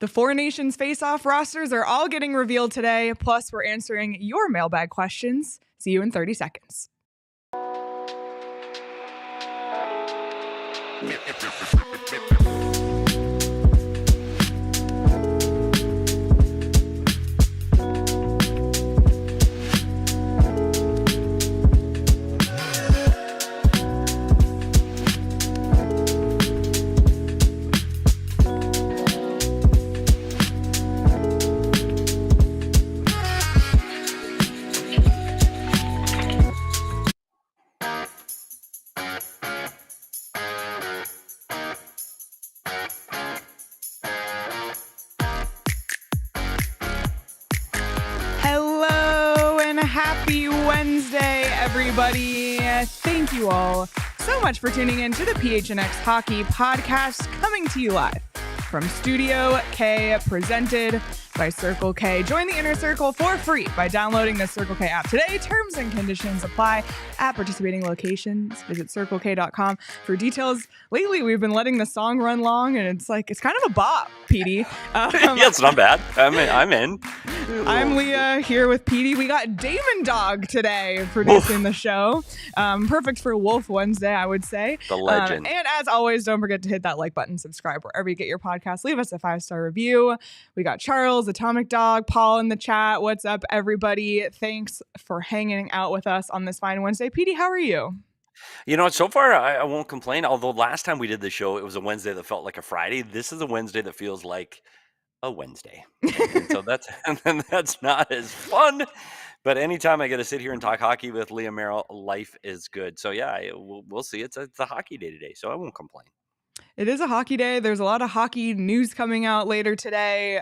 The Four Nations face-off rosters are all getting revealed today. Plus, we're answering your mailbag questions. See you in 30 seconds. Happy Wednesday, everybody. Thank you all so much for tuning in to the PHNX Hockey Podcast, coming to you live from Studio K, presented by Circle K. Join the Inner Circle for free by downloading the Circle K app today. Terms and conditions apply at participating locations. Visit circleck.com for details. Lately, we've been letting the song run long, and it's kind of a bop, Petey. Yeah, it's not bad. I'm in. I'm Leah here with Petey. We got Damon Dog today producing the show. Perfect for Wolf Wednesday, I would say. The legend. And as always, don't forget to hit that like button, subscribe wherever you get your podcast. Leave us a 5-star review. We got Charles, Atomic Dog, Paul in the chat. What's up, everybody? Thanks for hanging out with us on this fine Wednesday. Petey, how are you? You know, so far I won't complain. Although last time we did the show, it was a Wednesday that felt like a Friday. This is a Wednesday that feels like a Wednesday. And so that's not as fun. But anytime I get to sit here and talk hockey with Leah Merrill, life is good. So yeah, we'll see. It's a hockey day today, so I won't complain. It is a hockey day. There's a lot of hockey news coming out later today.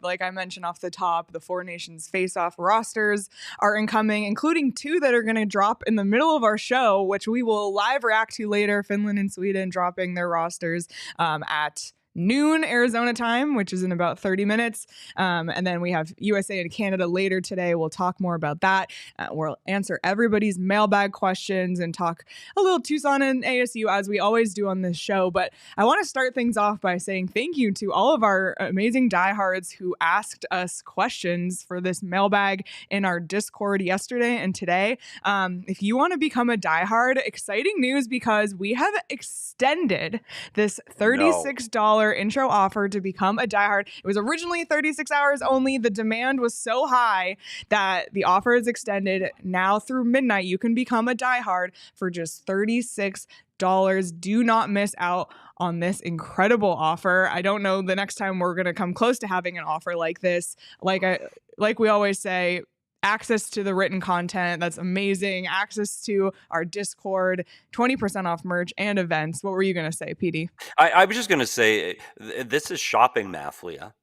Like I mentioned off the top, the Four Nations face-off rosters are incoming, including 2 that are going to drop in the middle of our show, which we will live react to later. Finland and Sweden dropping their rosters at noon Arizona time, which is in about 30 minutes. And then we have USA and Canada later today. We'll talk more about that. We'll answer everybody's mailbag questions and talk a little Tucson and ASU as we always do on this show. But I want to start things off by saying thank you to all of our amazing diehards who asked us questions for this mailbag in our Discord yesterday and today. If you want to become a diehard, exciting news because we have extended this $36 intro offer to become a diehard. It was originally 36 hours only. The demand was so high that the offer is extended now through midnight. You can become a diehard for just $36. Do not miss out on this incredible offer. I don't know the next time we're going to come close to having an offer like this. Like we always say, access to the written content. That's amazing. Access to our Discord, 20% off merch and events. What were you going to say, Petey? I was just going to say, this is shopping math, Leah,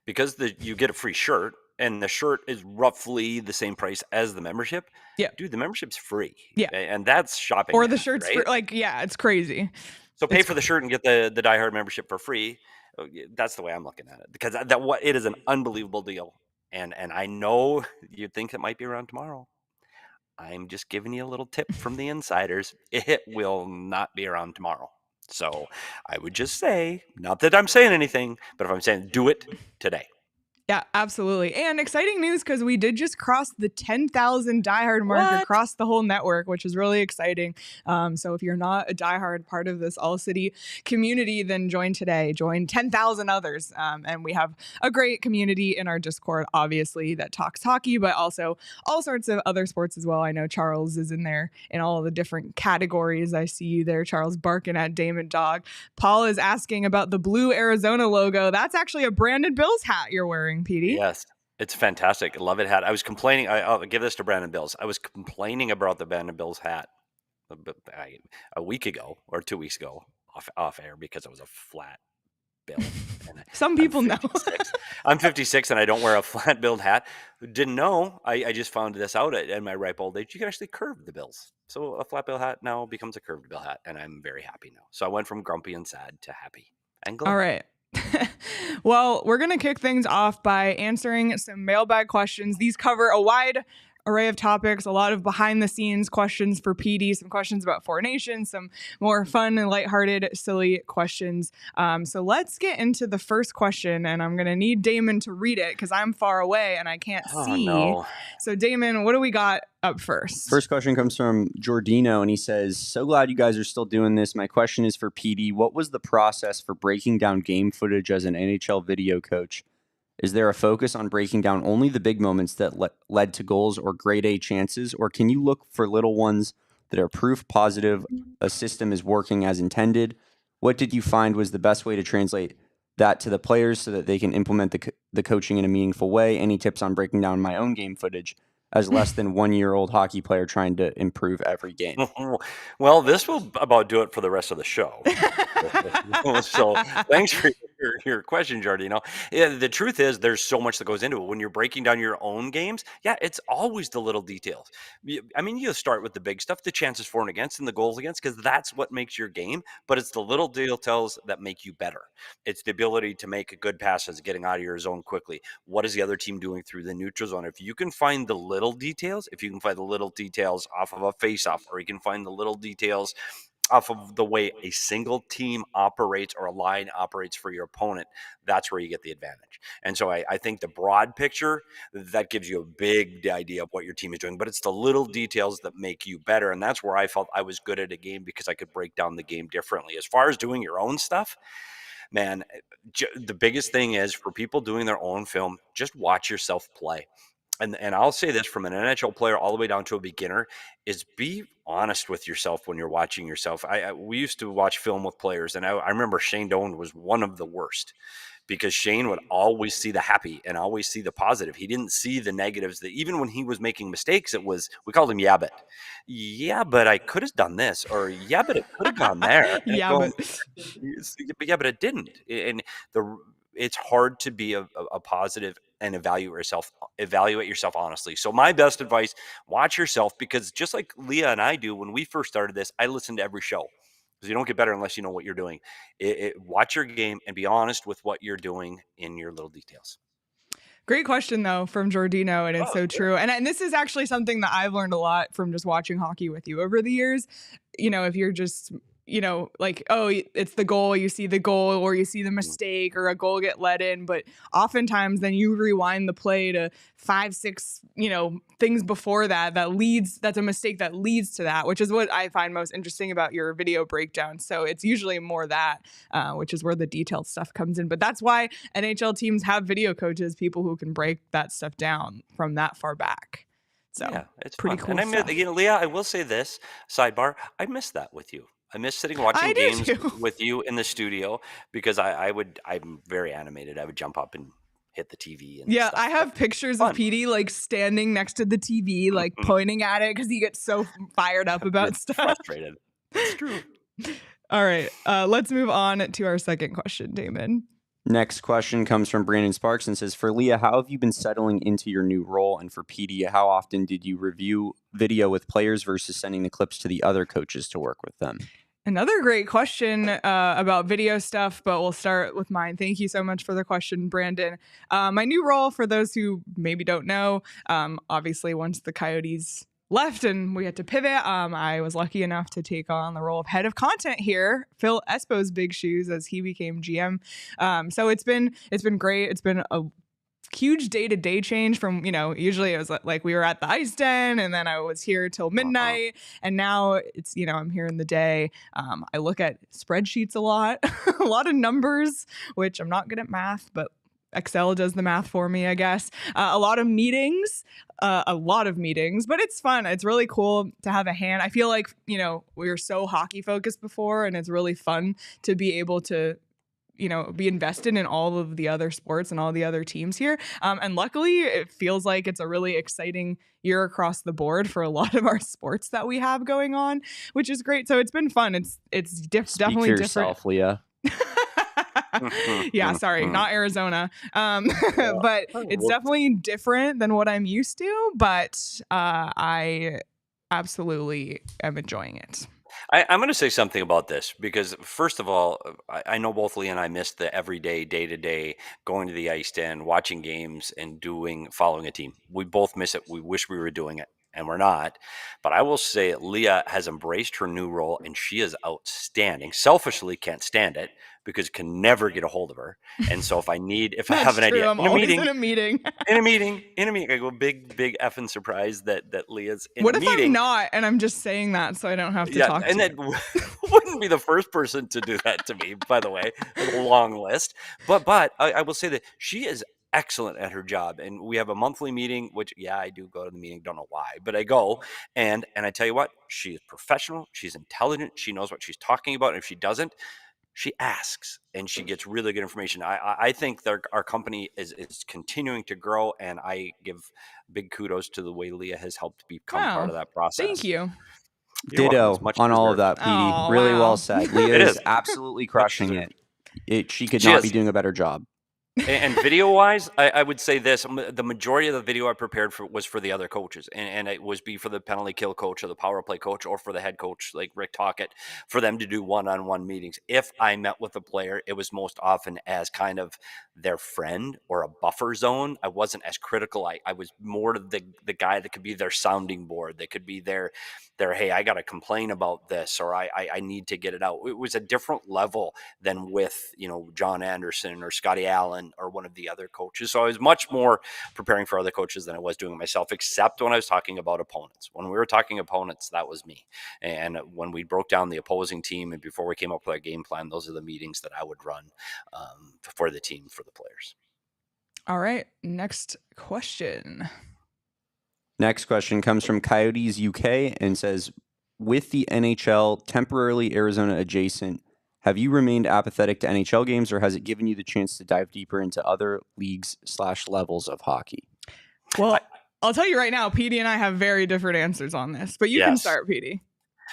because you get a free shirt and the shirt is roughly the same price as the membership. Yeah. Dude, the membership's free. Yeah. And that's shopping Or math, the shirt's right? free. It's crazy. So pay for the shirt and get the diehard membership for free. That's the way I'm looking at it, because it is an unbelievable deal. And I know you think it might be around tomorrow. I'm just giving you a little tip from the insiders. It will not be around tomorrow. So I would just say, not that I'm saying anything, but if I'm saying do it today. Yeah, absolutely. And exciting news because we did just cross the 10,000 diehard mark across the whole network, which is really exciting. So if you're not a diehard part of this ALLCITY community, then join today. Join 10,000 others. And we have a great community in our Discord, obviously, that talks hockey, but also all sorts of other sports as well. I know Charles is in there in all of the different categories. I see you there, Charles, barking at Damon Dog. Paul is asking about the blue Arizona logo. That's actually a Brandon Bills hat you're wearing, Petey. Yes, it's fantastic. I love it hat. I was complaining. I'll give this to Brandon Bills. I was complaining about the Brandon Bills hat a week ago or 2 weeks ago off air because it was a flat bill. And Some people know. I'm 56 and I don't wear a flat billed hat. Didn't know. I just found this out at my ripe old age. You can actually curve the bills. So a flat bill hat now becomes a curved bill hat, and I'm very happy now. So I went from grumpy and sad to happy and glad. All right. Well, we're going to kick things off by answering some mailbag questions. These cover a wide array of topics, a lot of behind the scenes questions for PD, some questions about Four Nations, some more fun and lighthearted, silly questions. So let's get into the first question, and I'm going to need Damon to read it because I'm far away and I can't see. No. So Damon, what do we got up first? First question comes from Giordino, and he says, so glad you guys are still doing this. My question is for PD. What was the process for breaking down game footage as an NHL video coach? Is there a focus on breaking down only the big moments that led to goals or grade A chances, or can you look for little ones that are proof positive a system is working as intended? What did you find was the best way to translate that to the players so that they can implement the coaching in a meaningful way? Any tips on breaking down my own game footage as less than 1 year old hockey player trying to improve every game? Well, this will about do it for the rest of the show. So thanks for your question, Giordino. Yeah, the truth is there's so much that goes into it. When you're breaking down your own games, yeah, it's always the little details. I mean, you start with the big stuff, the chances for and against and the goals against, because that's what makes your game. But it's the little details that make you better. It's the ability to make good passes, getting out of your zone quickly. What is the other team doing through the neutral zone? If you can find the little details, if you can find the little details off of a faceoff, or you can find the little details off of the way a single team operates or a line operates for your opponent, that's where you get the advantage. And so I think the broad picture, that gives you a big idea of what your team is doing, but it's the little details that make you better. And that's where I felt I was good at a game, because I could break down the game differently. As far as doing your own stuff, man, the biggest thing is for people doing their own film, just watch yourself play. And I'll say this from an NHL player all the way down to a beginner, is be honest with yourself when you're watching yourself. We used to watch film with players, and I remember Shane Doan was one of the worst, because Shane would always see the happy and always see the positive. He didn't see the negatives. That even when he was making mistakes, it was, we called him yeah, but I could have done this, or yeah, but it could have gone there. Yeah, but it didn't. And it's hard to be a positive and evaluate yourself honestly. So my best advice, watch yourself, because just like Leah and I do, when we first started this, I listened to every show, because you don't get better unless you know what you're doing. Watch your game and be honest with what you're doing in your little details. Great question, though, from Giordino, and it's so true. And this is actually something that I've learned a lot from just watching hockey with you over the years. You know, if you're just, you know, like, oh, it's the goal, you see the goal, or you see the mistake, or a goal get let in. But oftentimes then you rewind the play to 5, 6, you know, things before that's a mistake that leads to that, which is what I find most interesting about your video breakdown. So it's usually more that, which is where the detailed stuff comes in. But that's why NHL teams have video coaches, people who can break that stuff down from that far back. So yeah, it's pretty fun. cool. And Leah, I will say this, sidebar, I miss that with you. I miss sitting watching games with you in the studio, because I'm very animated. I would jump up and hit the TV. And yeah, stuff. I have pictures of PD like standing next to the TV, like pointing at it, because he gets so fired up about stuff. Frustrated. It's true. All right, let's move on to our second question, Damon. Next question comes from Brandon Sparks and says, for Leah, how have you been settling into your new role? And for PD, how often did you review video with players versus sending the clips to the other coaches to work with them? Another great question about video stuff, but we'll start with mine. Thank you so much for the question, Brandon. My new role, for those who maybe don't know, obviously once the Coyotes left and we had to pivot, I was lucky enough to take on the role of head of content here, fill Espo's big shoes as he became GM. So it's been great. It's been a huge day-to-day change from, you know, usually it was like we were at the ice den and then I was here till midnight, and now it's, you know, I'm here in the day. I look at spreadsheets a lot, a lot of numbers, which I'm not good at math, but Excel does the math for me, I guess. A lot of meetings, but it's fun. It's really cool to have a hand. I feel like, you know, we were so hockey focused before, and it's really fun to be able to, you know, be invested in all of the other sports and all the other teams here. And luckily, it feels like it's a really exciting year across the board for a lot of our sports that we have going on, which is great. So it's been fun. It's definitely different. Yourself, Leah. Yeah, sorry, not Arizona. But it's definitely different than what I'm used to, but I absolutely am enjoying it. I'm going to say something about this because, first of all, I know both Leah and I missed the everyday, day-to-day, going to the ice stand, watching games, and following a team. We both miss it. We wish we were doing it, and we're not. But I will say Leah has embraced her new role, and she is outstanding. Selfishly, can't stand it because can never get a hold of her. And so if I have an idea I'm always in a meeting. in a meeting, I go big effing surprise that Leah's in What a if meeting. I'm not and I'm just saying that so I don't have to talk to and you? that wouldn't be the first person to do that to me, by the way. A long list. But I will say that she is excellent at her job, and we have a monthly meeting, which I do go to the meeting, don't know why, but I go, and I tell you what, she is professional, she's intelligent, she knows what she's talking about, and if she doesn't, she asks and she gets really good information. I think our company is continuing to grow, and I give big kudos to the way Leah has helped become part of that process. Thank you. You're welcome. It's Ditto much on all of deserved. that, Petey. Oh, Really wow. well said. Leah It is is. absolutely crushing deserved. it. She could She not is. be doing a better job. And video-wise, I would say this: the majority of the video I prepared was for the other coaches, and it was for the penalty kill coach or the power play coach or for the head coach like Rick Tocchet, for them to do one-on-one meetings. If I met with a player, it was most often as kind of their friend or a buffer zone. I wasn't as critical. I was more the guy that could be their sounding board. That could be their hey, I got to complain about this, or I need to get it out. It was a different level than with John Anderson or Scotty Allen or one of the other coaches. So I was much more preparing for other coaches than I was doing it myself, except when I was talking about opponents. When we were talking opponents, that was me. And when we broke down the opposing team and before we came up with our game plan, those are the meetings that I would run for the team, for the players. All right. Next question. Next question comes from Coyotes UK and says, with the NHL temporarily Arizona adjacent, have you remained apathetic to NHL games, or has it given you the chance to dive deeper into other leagues/levels of hockey? Well, I'll tell you right now, Petey and I have very different answers on this, but you can start, Petey.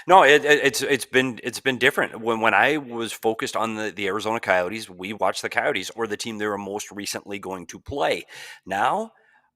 No, it's been different. When I was focused on the Arizona Coyotes, we watched the Coyotes or the team they were most recently going to play. Now,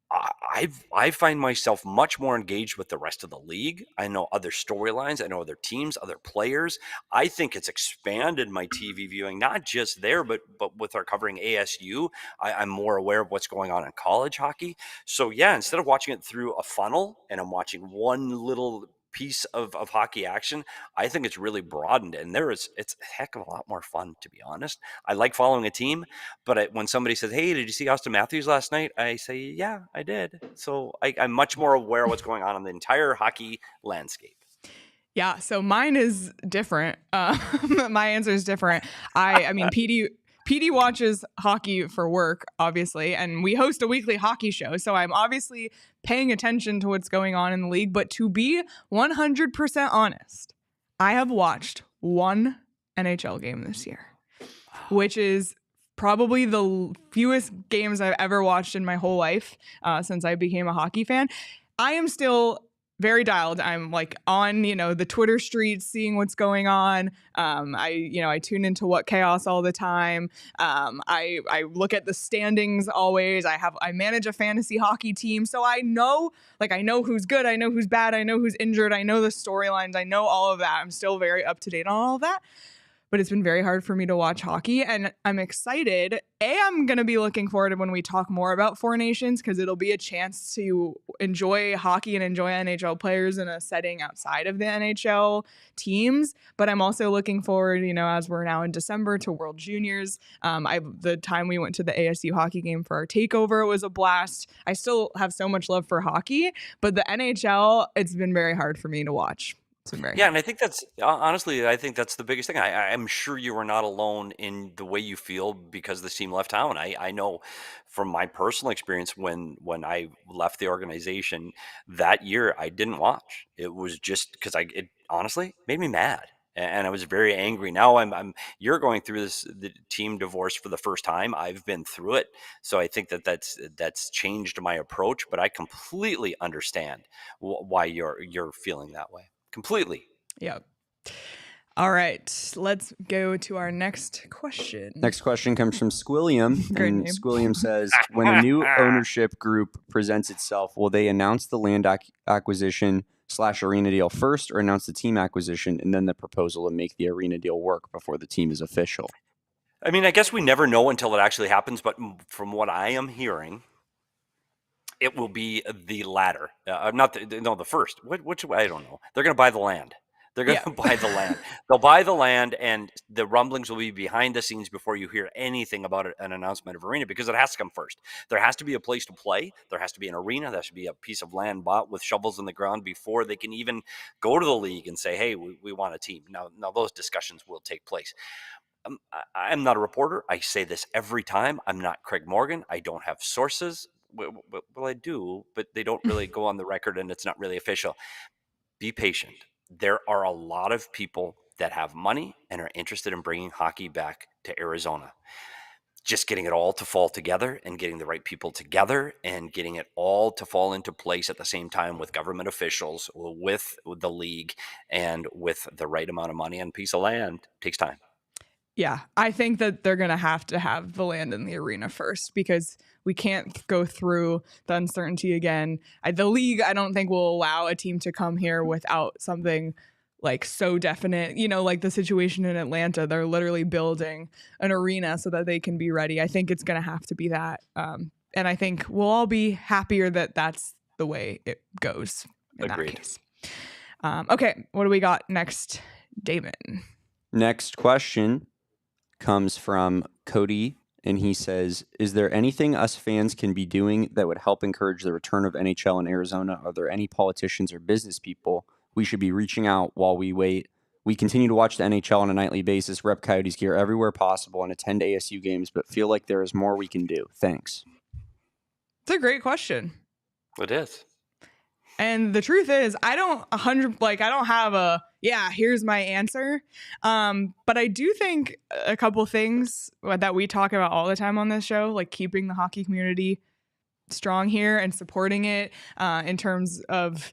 I find myself much more engaged with the rest of the league. I know other storylines. I know other teams, other players. I think it's expanded my TV viewing, not just there, but with our covering ASU, I'm more aware of what's going on in college hockey. So instead of watching it through a funnel and I'm watching one little piece of hockey action, I think it's really broadened, and it's a heck of a lot more fun, to be honest. I like following a team, but when somebody says, hey, did you see Auston Matthews last night? I say, yeah, I did. So I'm much more aware of what's going on in the entire hockey landscape. Yeah, so mine is different. My answer is different. I mean, Petey watches hockey for work, obviously, and we host a weekly hockey show. So I'm obviously paying attention to what's going on in the league. But to be 100% honest, I have watched one NHL game this year, which is probably the fewest games I've ever watched in my whole life since I became a hockey fan. I am still very dialed. I'm like on, the Twitter streets, seeing what's going on. I tune into What Chaos all the time. I look at the standings always. I manage a fantasy hockey team. So I know who's good. I know who's bad. I know who's injured. I know the storylines. I know all of that. I'm still very up to date on all of that. But it's been very hard for me to watch hockey, and I'm excited. I'm going to be looking forward to when we talk more about Four Nations, because it'll be a chance to enjoy hockey and enjoy NHL players in a setting outside of the NHL teams. But I'm also looking forward, as we're now in December, to World Juniors. The time we went to the ASU hockey game for our takeover, it was a blast. I still have so much love for hockey, but the NHL, it's been very hard for me to watch. Yeah, and I think that's honestly, I think that's the biggest thing. I'm sure you are not alone in the way you feel because the team left town. I know from my personal experience when I left the organization that year, I didn't watch. It was just because it honestly made me mad. And I was very angry. Now you're going through the team divorce for the first time. I've been through it. So I think that's changed my approach, but I completely understand why you're feeling that way. Completely. Yep. All right. Let's go to our next question. Next question comes from Squilliam. Great and name. Squilliam says, when a new ownership group presents itself, will they announce the land acquisition arena deal first, or announce the team acquisition and then the proposal to make the arena deal work before the team is official? I mean, I guess we never know until it actually happens, but from what I am hearing, it will be the latter, not the first. Which I don't know. They're going to buy the land. They're going to buy the land. They'll buy the land, and the rumblings will be behind the scenes before you hear anything about an announcement of arena, because it has to come first. There has to be a place to play. There has to be an arena. There should be a piece of land bought with shovels in the ground before they can even go to the league and say, hey, we want a team. Now those discussions will take place. I'm not a reporter. I say this every time. I'm not Craig Morgan. I don't have sources. Well, I do, but they don't really go on the record, and it's not really official. Be patient. There are a lot of people that have money and are interested in bringing hockey back to Arizona. Just getting it all to fall together and getting the right people together and getting it all to fall into place at the same time with government officials, with the league, and with the right amount of money and piece of land takes time. Yeah, I think that they're going to have the land in the arena first, because we can't go through the uncertainty again. The league, I don't think, will allow a team to come here without something like so definite, like the situation in Atlanta. They're literally building an arena so that they can be ready. I think it's going to have to be that. And I think we'll all be happier that that's the way it goes in Agreed. that case. Okay, what do we got next, Damon? Next question comes from Cody, and he says, is there anything us fans can be doing that would help encourage the return of NHL in Arizona? Are there any politicians or business people we should be reaching out while we wait? We continue to watch the NHL on a nightly basis, rep Coyotes gear everywhere possible, and attend ASU games, but feel like there is more we can do. Thanks. It's a great question. It is. And the truth is, I don't have a, here's my answer. But I do think a couple things that we talk about all the time on this show, like keeping the hockey community strong here and supporting it in terms of,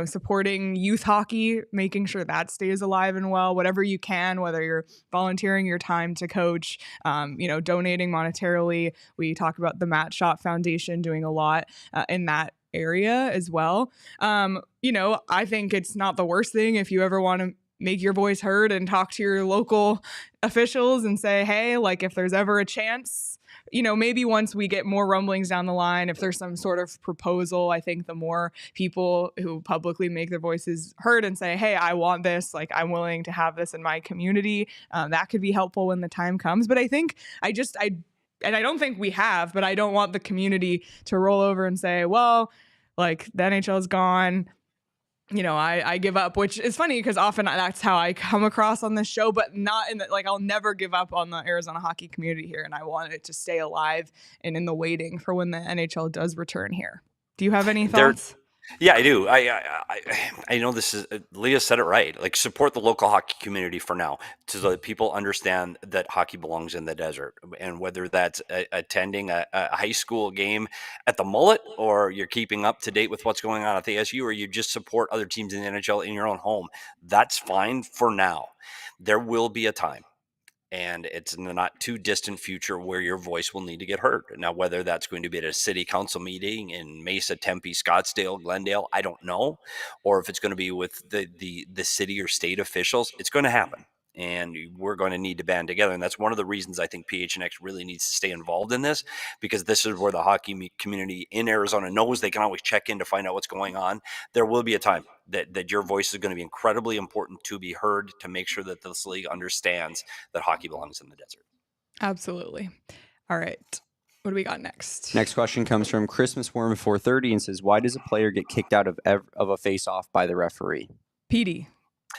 supporting youth hockey, making sure that stays alive and well, whatever you can, whether you're volunteering your time to coach, donating monetarily. We talk about the Matt Shot Foundation doing a lot in that area as well. I think it's not the worst thing if you ever want to make your voice heard and talk to your local officials and say, hey, like if there's ever a chance, maybe once we get more rumblings down the line, if there's some sort of proposal, I think the more people who publicly make their voices heard and say, hey, I want this, like I'm willing to have this in my community, that could be helpful when the time comes. But I think and I don't think we have, but I don't want the community to roll over and say, well, like the NHL is gone. I give up, which is funny because often that's how I come across on this show, but not in I'll never give up on the Arizona hockey community here. And I want it to stay alive and in the waiting for when the NHL does return here. Do you have any thoughts? Yeah, I do. I know this is, Leah said it right. Like, support the local hockey community for now, so that people understand that hockey belongs in the desert. And whether that's attending a high school game at the Mullet, or you're keeping up to date with what's going on at the ASU, or you just support other teams in the NHL in your own home, that's fine for now. There will be a time, and it's in the not too distant future, where your voice will need to get heard. Now, whether that's going to be at a city council meeting in Mesa, Tempe, Scottsdale, Glendale, I don't know. Or if it's going to be with the city or state officials, it's going to happen. And we're going to need to band together. And that's one of the reasons I think PHNX really needs to stay involved in this, because this is where the hockey community in Arizona knows they can always check in to find out what's going on. There will be a time that your voice is going to be incredibly important to be heard, to make sure that this league understands that hockey belongs in the desert. Absolutely. All right. What do we got next? Next question comes from Christmas Worm 430 and says, why does a player get kicked out of a face-off by the referee? Petey.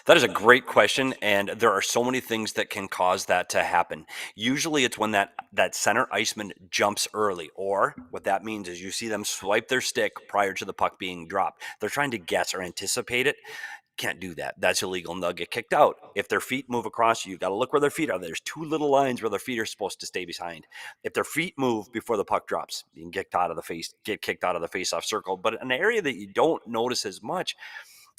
That is a great question, and there are so many things that can cause that to happen. Usually it's when that center iceman jumps early, or what that means is you see them swipe their stick prior to the puck being dropped. They're trying to guess or anticipate it. Can't do that. That's illegal, and they'll get kicked out. If their feet move across, you've got to look where their feet are. There's two little lines where their feet are supposed to stay behind. If their feet move before the puck drops, you can get kicked out of the face-off circle. But an area that you don't notice as much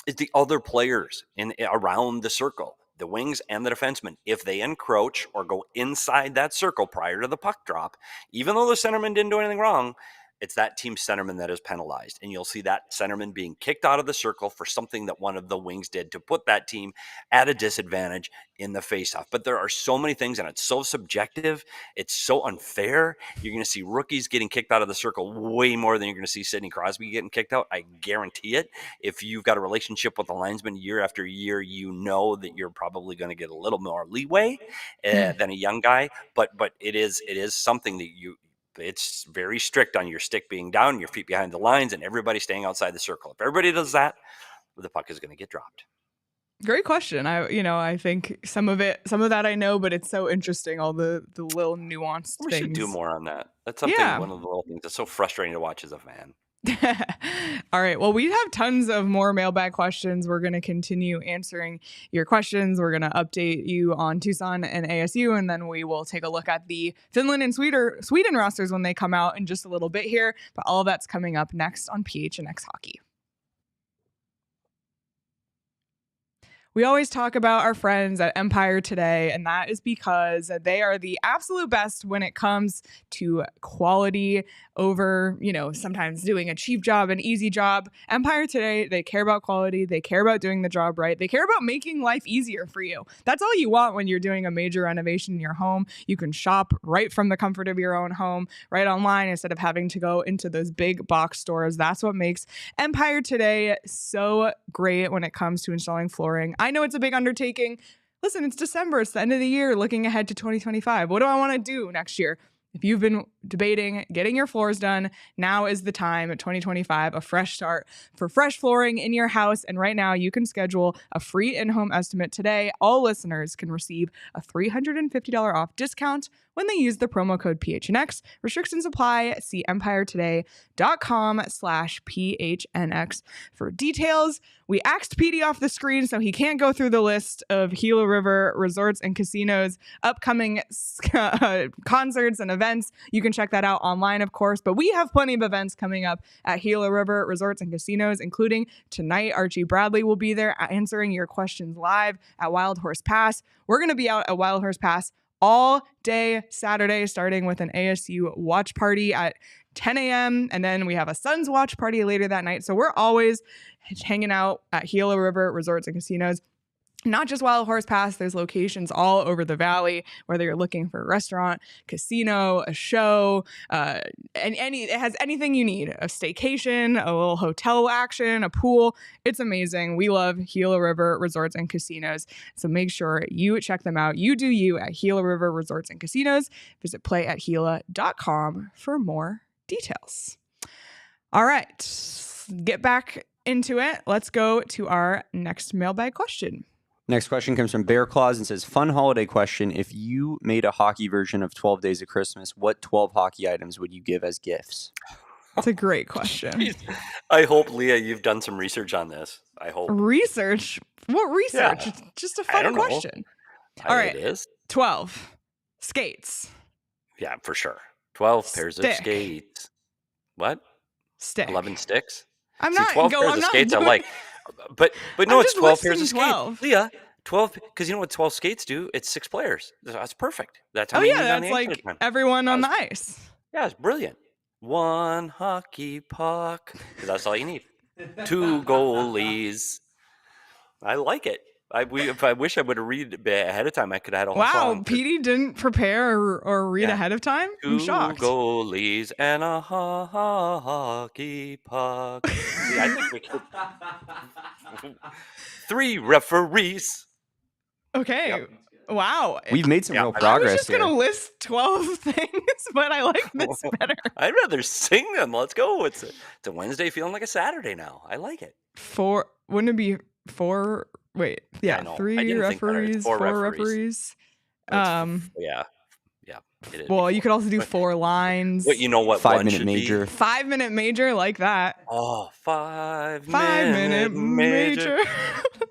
is the other players around the circle, the wings and the defensemen. If they encroach or go inside that circle prior to the puck drop, even though the centerman didn't do anything wrong, it's that team centerman that is penalized. And you'll see that centerman being kicked out of the circle for something that one of the wings did to put that team at a disadvantage in the faceoff. But there are so many things, and it's so subjective. It's so unfair. You're going to see rookies getting kicked out of the circle way more than you're going to see Sidney Crosby getting kicked out. I guarantee it. If you've got a relationship with a linesman year after year, you know that you're probably going to get a little more leeway than a young guy. But it is something that it's very strict on your stick being down, your feet behind the lines, and everybody staying outside the circle. If everybody does that, the puck is going to get dropped. Great question. I think some of that I know, but it's so interesting, all the little nuanced We things. should do more on that. That's something, one of the little things that's so frustrating to watch as a fan. All right. Well, we have tons of more mailbag questions. We're going to continue answering your questions. We're going to update you on Tucson and ASU, and then we will take a look at the Finland and Sweden rosters when they come out in just a little bit here. But all of that's coming up next on PHNX Hockey. We always talk about our friends at Empire Today, and that is because they are the absolute best when it comes to quality over, sometimes doing a cheap job, an easy job. Empire Today, they care about quality. They care about doing the job right. They care about making life easier for you. That's all you want when you're doing a major renovation in your home. You can shop right from the comfort of your own home, right online, instead of having to go into those big box stores. That's what makes Empire Today so great when it comes to installing flooring. I know it's a big undertaking. Listen, it's December. It's the end of the year, looking ahead to 2025. What do I want to do next year? If you've been debating getting your floors done, now is the time. At 2025, a fresh start for fresh flooring in your house. And right now, you can schedule a free in-home estimate today. All listeners can receive a $350 off discount when they use the promo code PHNX. Restrictions apply. See empiretoday.com/PHNX for details. We axed Petey off the screen so he can't go through the list of Gila River Resorts and Casinos upcoming concerts and events. You can check that out online, of course, but we have plenty of events coming up at Gila River Resorts and Casinos, including tonight. Archie Bradley will be there answering your questions live at Wild Horse Pass. We're going to be out at Wild Horse Pass all day Saturday, starting with an ASU watch party at 10 a.m. And then we have a Suns watch party later that night. So we're always hanging out at Gila River Resorts and Casinos. Not just Wild Horse Pass, there's locations all over the valley, whether you're looking for a restaurant, casino, a show, and it has anything you need, a staycation, a little hotel action, a pool. It's amazing. We love Gila River Resorts and Casinos. So make sure you check them out. You do you at Gila River Resorts and Casinos. Visit playatgila.com for more details. All right, get back into it. Let's go to our next mailbag question. Next question comes from Bear Claus and says, fun holiday question. If you made a hockey version of 12 Days of Christmas, what 12 hockey items would you give as gifts? That's a great question. Jeez. I hope, Leah, you've done some research on this. I hope. Research? What research? Yeah. It's just a fun question. All right. It is. 12. Skates. Yeah, for sure. 12 pairs of skates. What? Stick. 11 sticks? I'm See, not 12 going. pairs of skates I like. But no, it's 12 pairs of skates. Leah, 12, because you know what 12 skates do? It's 6 players. That's perfect. That's how that's like everyone on the ice. Yeah, it's brilliant. 1 hockey puck. That's all you need. 2 goalies. I like it. I wish I would have read ahead of time. I could have had a whole song. Wow, Petey didn't prepare or read ahead of time? I'm shocked. 2 goalies and a hockey puck. See, I think we could. 3 referees. Okay. Yep. Wow. We've made some real progress here. I was just going to list 12 things, but I like this better. I'd rather sing them. Let's go. It's a Wednesday feeling like a Saturday now. I like it. 4. Wouldn't it be 4? Wait, yeah, 3 referees, 4 referees. Yeah. Well, you could also do 4 lines. But you know what? 5-minute major. 5-minute major, like that. Oh, 5-minute major.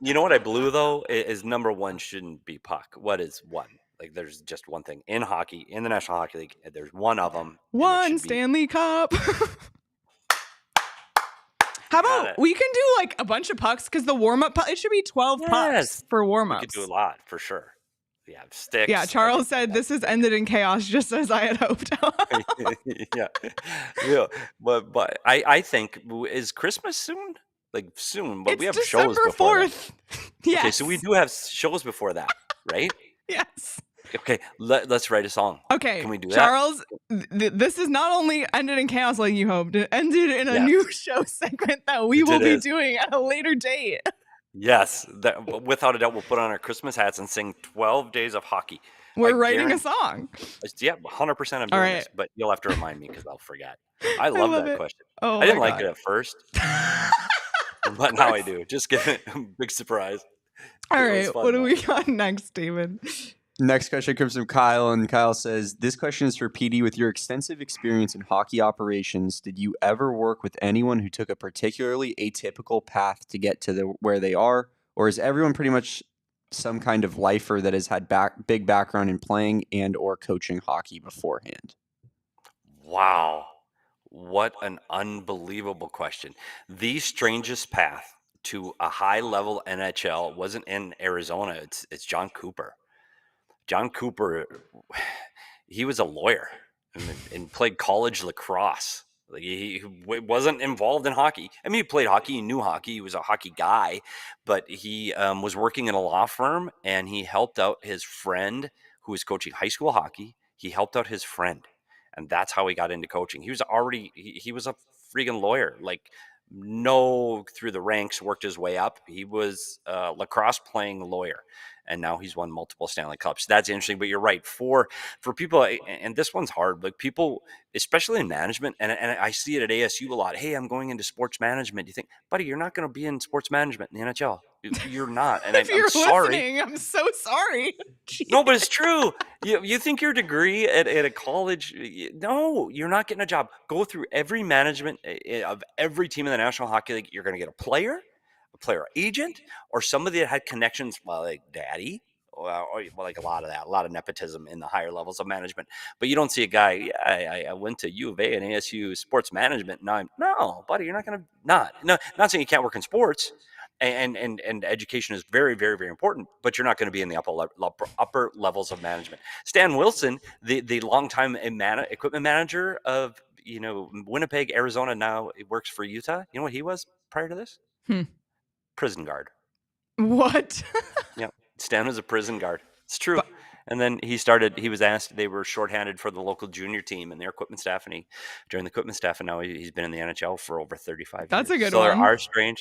You know what I blew though is number 1 shouldn't be puck. What is 1? Like there's just one thing in hockey, in the National Hockey League. There's one of them. 1 Stanley Cup. How about we can do like a bunch of pucks because the warm-up it should be 12 pucks for warm-ups. We could do a lot for sure. Yeah, sticks. Yeah, Charles said this has ended in chaos just as I had hoped. yeah. But I think is Christmas soon? Like soon, but It's we have December shows before that. 4th. Yes. Okay, so we do have shows before that, right? Yes. Okay, let's write a song. Okay, Can we do that? Charles, this is not only ended in chaos like you hoped, it ended in a new show segment that we will be doing at a later date. Yes, without a doubt, we'll put on our Christmas hats and sing 12 Days of Hockey. We're writing a song. Yeah, 100% I'm doing this, but you'll have to remind me because I'll forget. I love that question. Oh, I didn't like it at first, but now I do. Just give it a big surprise. All right, what do we got next, David? Next question comes from Kyle, and Kyle says, this question is for Petey. With your extensive experience in hockey operations, did you ever work with anyone who took a particularly atypical path to get to where they are? Or is everyone pretty much some kind of lifer that has had big background in playing and or coaching hockey beforehand? Wow. What an unbelievable question. The strangest path to a high-level NHL wasn't in Arizona. It's John Cooper. John Cooper, he was a lawyer and played college lacrosse. Like he wasn't involved in hockey. I mean, he played hockey, he knew hockey, he was a hockey guy, but he was working in a law firm, and he helped out his friend who was coaching high school hockey. He helped out his friend, and that's how he got into coaching. He was already, he was a freaking lawyer, like through the ranks, worked his way up. He was a lacrosse playing lawyer, and now he's won multiple Stanley Cups. That's interesting, but you're right. For people, and this one's hard, like people, especially in management, and I see it at ASU a lot. Hey, I'm going into sports management. You think, buddy, you're not going to be in sports management in the NHL. You're not. And if you're I'm sorry. Listening, I'm so sorry. No, but it's true. You think your degree at a college, no, you're not getting a job. Go through every management of every team in the National Hockey League. You're going to get a player agent, or somebody that had connections, like daddy, or like a lot of nepotism in the higher levels of management. But you don't see a guy, I went to U of A and ASU sports management. No, buddy, you're not going to, not saying you can't work in sports. And education is very, very, very important, but you're not going to be in the upper levels of management. Stan Wilson, the longtime equipment manager of Winnipeg, Arizona, now he works for Utah. You know what he was prior to this? Prison guard. What? Yeah, Stan was a prison guard. It's true. And then he was asked, they were shorthanded for the local junior team and their equipment staff, and he joined the equipment staff, and now he's been in the NHL for over 35 years. That's a good one.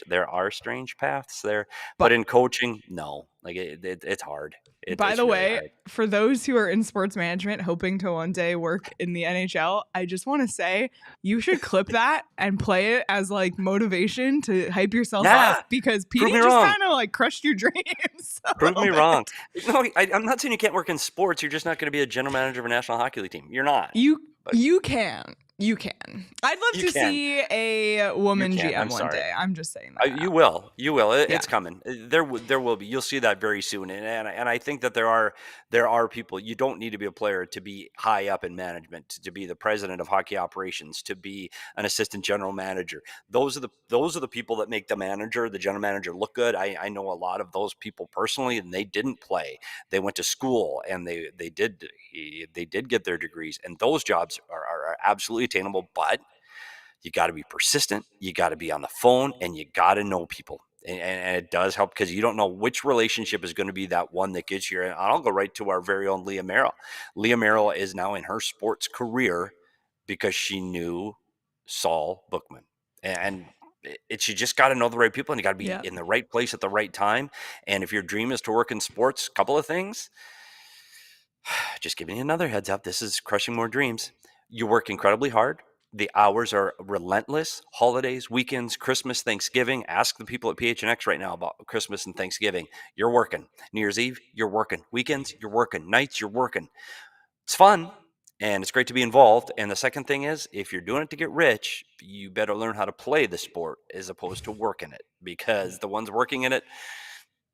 There are strange paths there, but in coaching, no. Like it's hard. By the way, for those who are in sports management hoping to one day work in the NHL, I just want to say you should clip that and play it as like motivation to hype yourself up, because Petey just kind of like crushed your dreams. Prove me wrong. No, I'm not saying you can't work in sports. You're just not going to be a general manager of a National Hockey League team. You're not. You can. You can. I'd love to see a woman GM one day. I'm just saying that. You will. It's coming. There will be. You'll see that very soon. And I think that there are people. You don't need to be a player to be high up in management, to be the president of hockey operations, to be an assistant general manager. Those are the people that make the general manager look good. I know a lot of those people personally, and they didn't play. They went to school, and they did get their degrees, and those jobs are absolutely attainable, but you got to be persistent, you got to be on the phone, and you got to know people, and it does help, because you don't know which relationship is going to be that one that gets you. And I'll go right to our very own Leah Merrill. Leah Merrill is now in her sports career because she knew Saul Bookman, and you just got to know the right people, and you got to be in the right place at the right time. And if your dream is to work in sports, a couple of things, just giving you another heads up, this is crushing more dreams. You work incredibly hard. The hours are relentless. Holidays, weekends, Christmas, Thanksgiving. Ask the people at PHNX right now about Christmas and Thanksgiving. You're working. New Year's Eve, you're working. Weekends, you're working. Nights, you're working. It's fun, and it's great to be involved. And the second thing is, if you're doing it to get rich, you better learn how to play the sport as opposed to work in it, because the ones working in it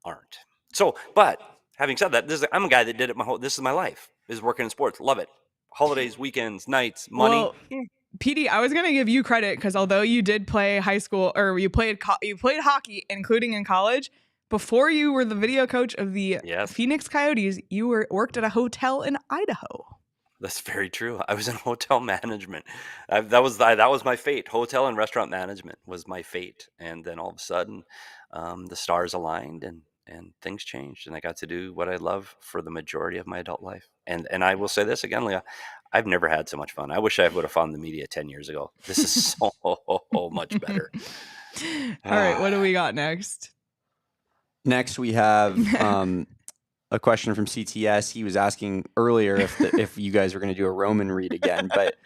aren't. So, but having said that, I'm a guy that did it this is my life, is working in sports. Love it. Holidays, weekends, nights, money. Well, Petey, I was going to give you credit, because although you did play high school, or you played hockey, including in college, Before you were the video coach of the Yes. Phoenix Coyotes, you worked at a hotel in Idaho. That's very true. I was in hotel management. That was my fate. Hotel and restaurant management was my fate. And then all of a sudden, the stars aligned and things changed, and I got to do what I love for the majority of my adult life. And I will say this again, Leah, I've never had so much fun. I wish I would have found the media 10 years ago. This is so much better. All right, what do we got next? Next, we have a question from CTS. He was asking earlier if you guys were going to do a Roman read again, but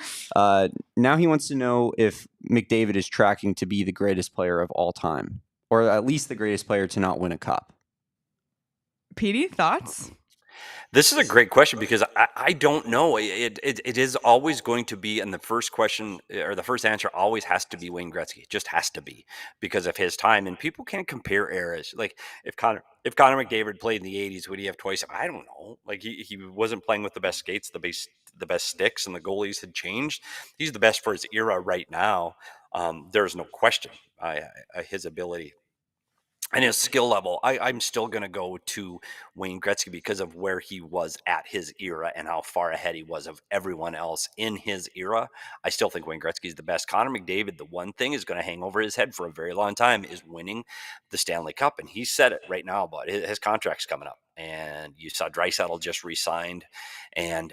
now he wants to know if McDavid is tracking to be the greatest player of all time, or at least the greatest player to not win a cup. Petey, thoughts? This is a great question because I don't know. It is always going to be, and the first question or the first answer always has to be Wayne Gretzky. It just has to be because of his time. And people can't compare eras. Like if Connor McDavid played in the 80s, would he have twice? I don't know. Like he wasn't playing with the best skates, the best sticks, and the goalies had changed. He's the best for his era right now. There's no question his ability. And his skill level, I'm still going to go to Wayne Gretzky because of where he was at his era and how far ahead he was of everyone else in his era. I still think Wayne Gretzky is the best. Connor McDavid, the one thing is going to hang over his head for a very long time is winning the Stanley Cup. And he said it right now about his contract's coming up. And you saw Draisaitl just re-signed. And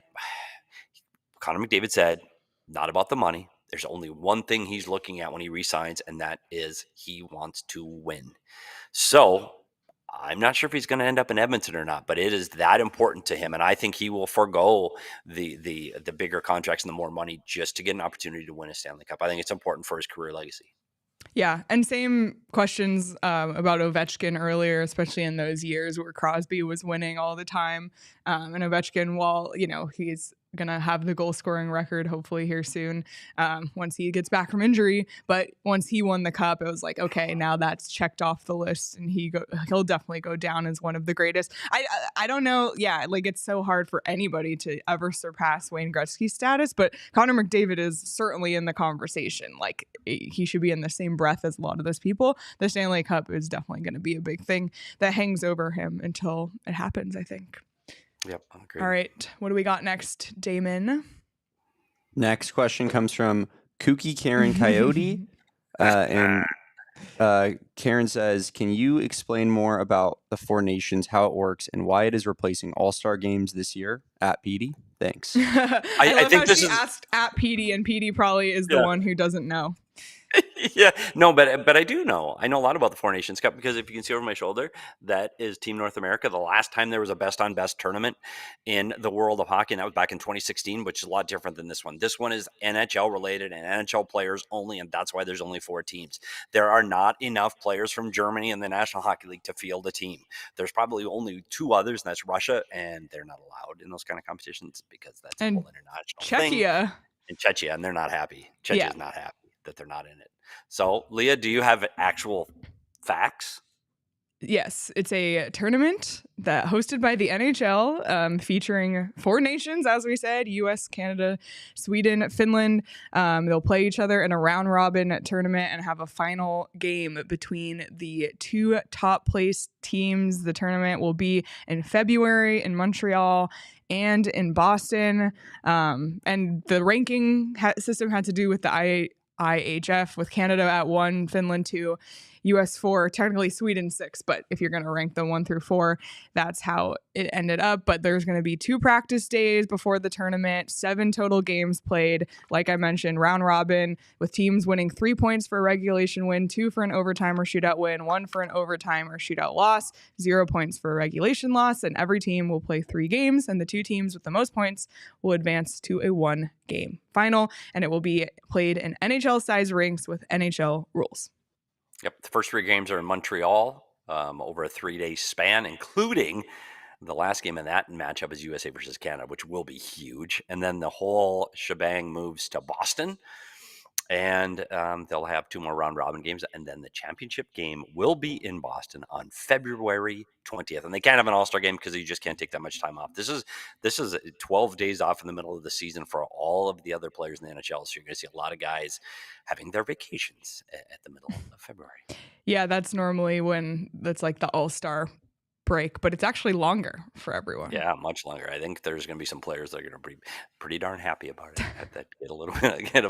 Connor McDavid said, not about the money. There's only one thing he's looking at when he re-signs, and that is he wants to win. So I'm not sure if he's going to end up in Edmonton or not, but it is that important to him. And I think he will forego the bigger contracts and the more money just to get an opportunity to win a Stanley Cup. I think it's important for his career legacy. Yeah, and same questions about Ovechkin earlier, especially in those years where Crosby was winning all the time. And Ovechkin, while, he's going to have the goal scoring record hopefully here soon once he gets back from injury. But once he won the cup, it was like, okay, now that's checked off the list and he'll definitely go down as one of the greatest. I don't know. Yeah, like it's so hard for anybody to ever surpass Wayne Gretzky's status, but Connor McDavid is certainly in the conversation. Like he should be in the same breath as a lot of those people. The Stanley Cup is definitely going to be a big thing that hangs over him until it happens, I think. Yep, I agree. All right, what do we got next, Damon? Next question comes from Kooky Karen Coyote. And Karen says, can you explain more about the Four Nations, how it works, and why it is replacing All-Star games this year? At Petey. Thanks. I think she asked at Petey, and Petey probably is the one who doesn't know. Yeah, no, but I do know. I know a lot about the Four Nations Cup because if you can see over my shoulder, that is Team North America. The last time there was a best on best tournament in the world of hockey, and that was back in 2016, which is a lot different than this one. This one is NHL related and NHL players only, and that's why there's only 4 teams. There are not enough players from Germany and the National Hockey League to field a team. There's probably only 2 others, and that's Russia, and they're not allowed in those kind of competitions because that's a whole international Czechia. thing. And Czechia, and they're not happy. Czechia's not happy that they're not in it. So, Leah, do you have actual facts? Yes, it's a tournament that hosted by the NHL, featuring 4 nations, as we said, U.S., Canada, Sweden, Finland. They'll play each other in a round-robin tournament and have a final game between the 2 top-placed teams. The tournament will be in February in Montreal and in Boston. And the ranking system had to do with the IHF, with Canada at 1, Finland 2, US 4, technically Sweden 6, but if you're going to rank them 1 through 4, that's how it ended up. But there's going to be 2 practice days before the tournament, 7 total games played. Like I mentioned, round robin with teams winning 3 points for a regulation win, 2 for an overtime or shootout win, 1 for an overtime or shootout loss, 0 points for a regulation loss, and every team will play 3 games, and the 2 teams with the most points will advance to a 1-game final, and it will be played in NHL-sized rinks with NHL rules. Yep, the first 3 games are in Montreal over a 3-day span, including the last game in that matchup is USA versus Canada, which will be huge. And then the whole shebang moves to Boston. And they'll have 2 more round robin games, and then the championship game will be in Boston on February 20th. And they can't have an All-Star game because you just can't take that much time off. This is 12 days off in the middle of the season for all of the other players in the NHL. So you're going to see a lot of guys having their vacations at the middle of February. Yeah, that's normally when that's like the All-Star break, but it's actually longer for everyone. Yeah, much longer. I think there's going to be some players that are going to be pretty darn happy about it. That get a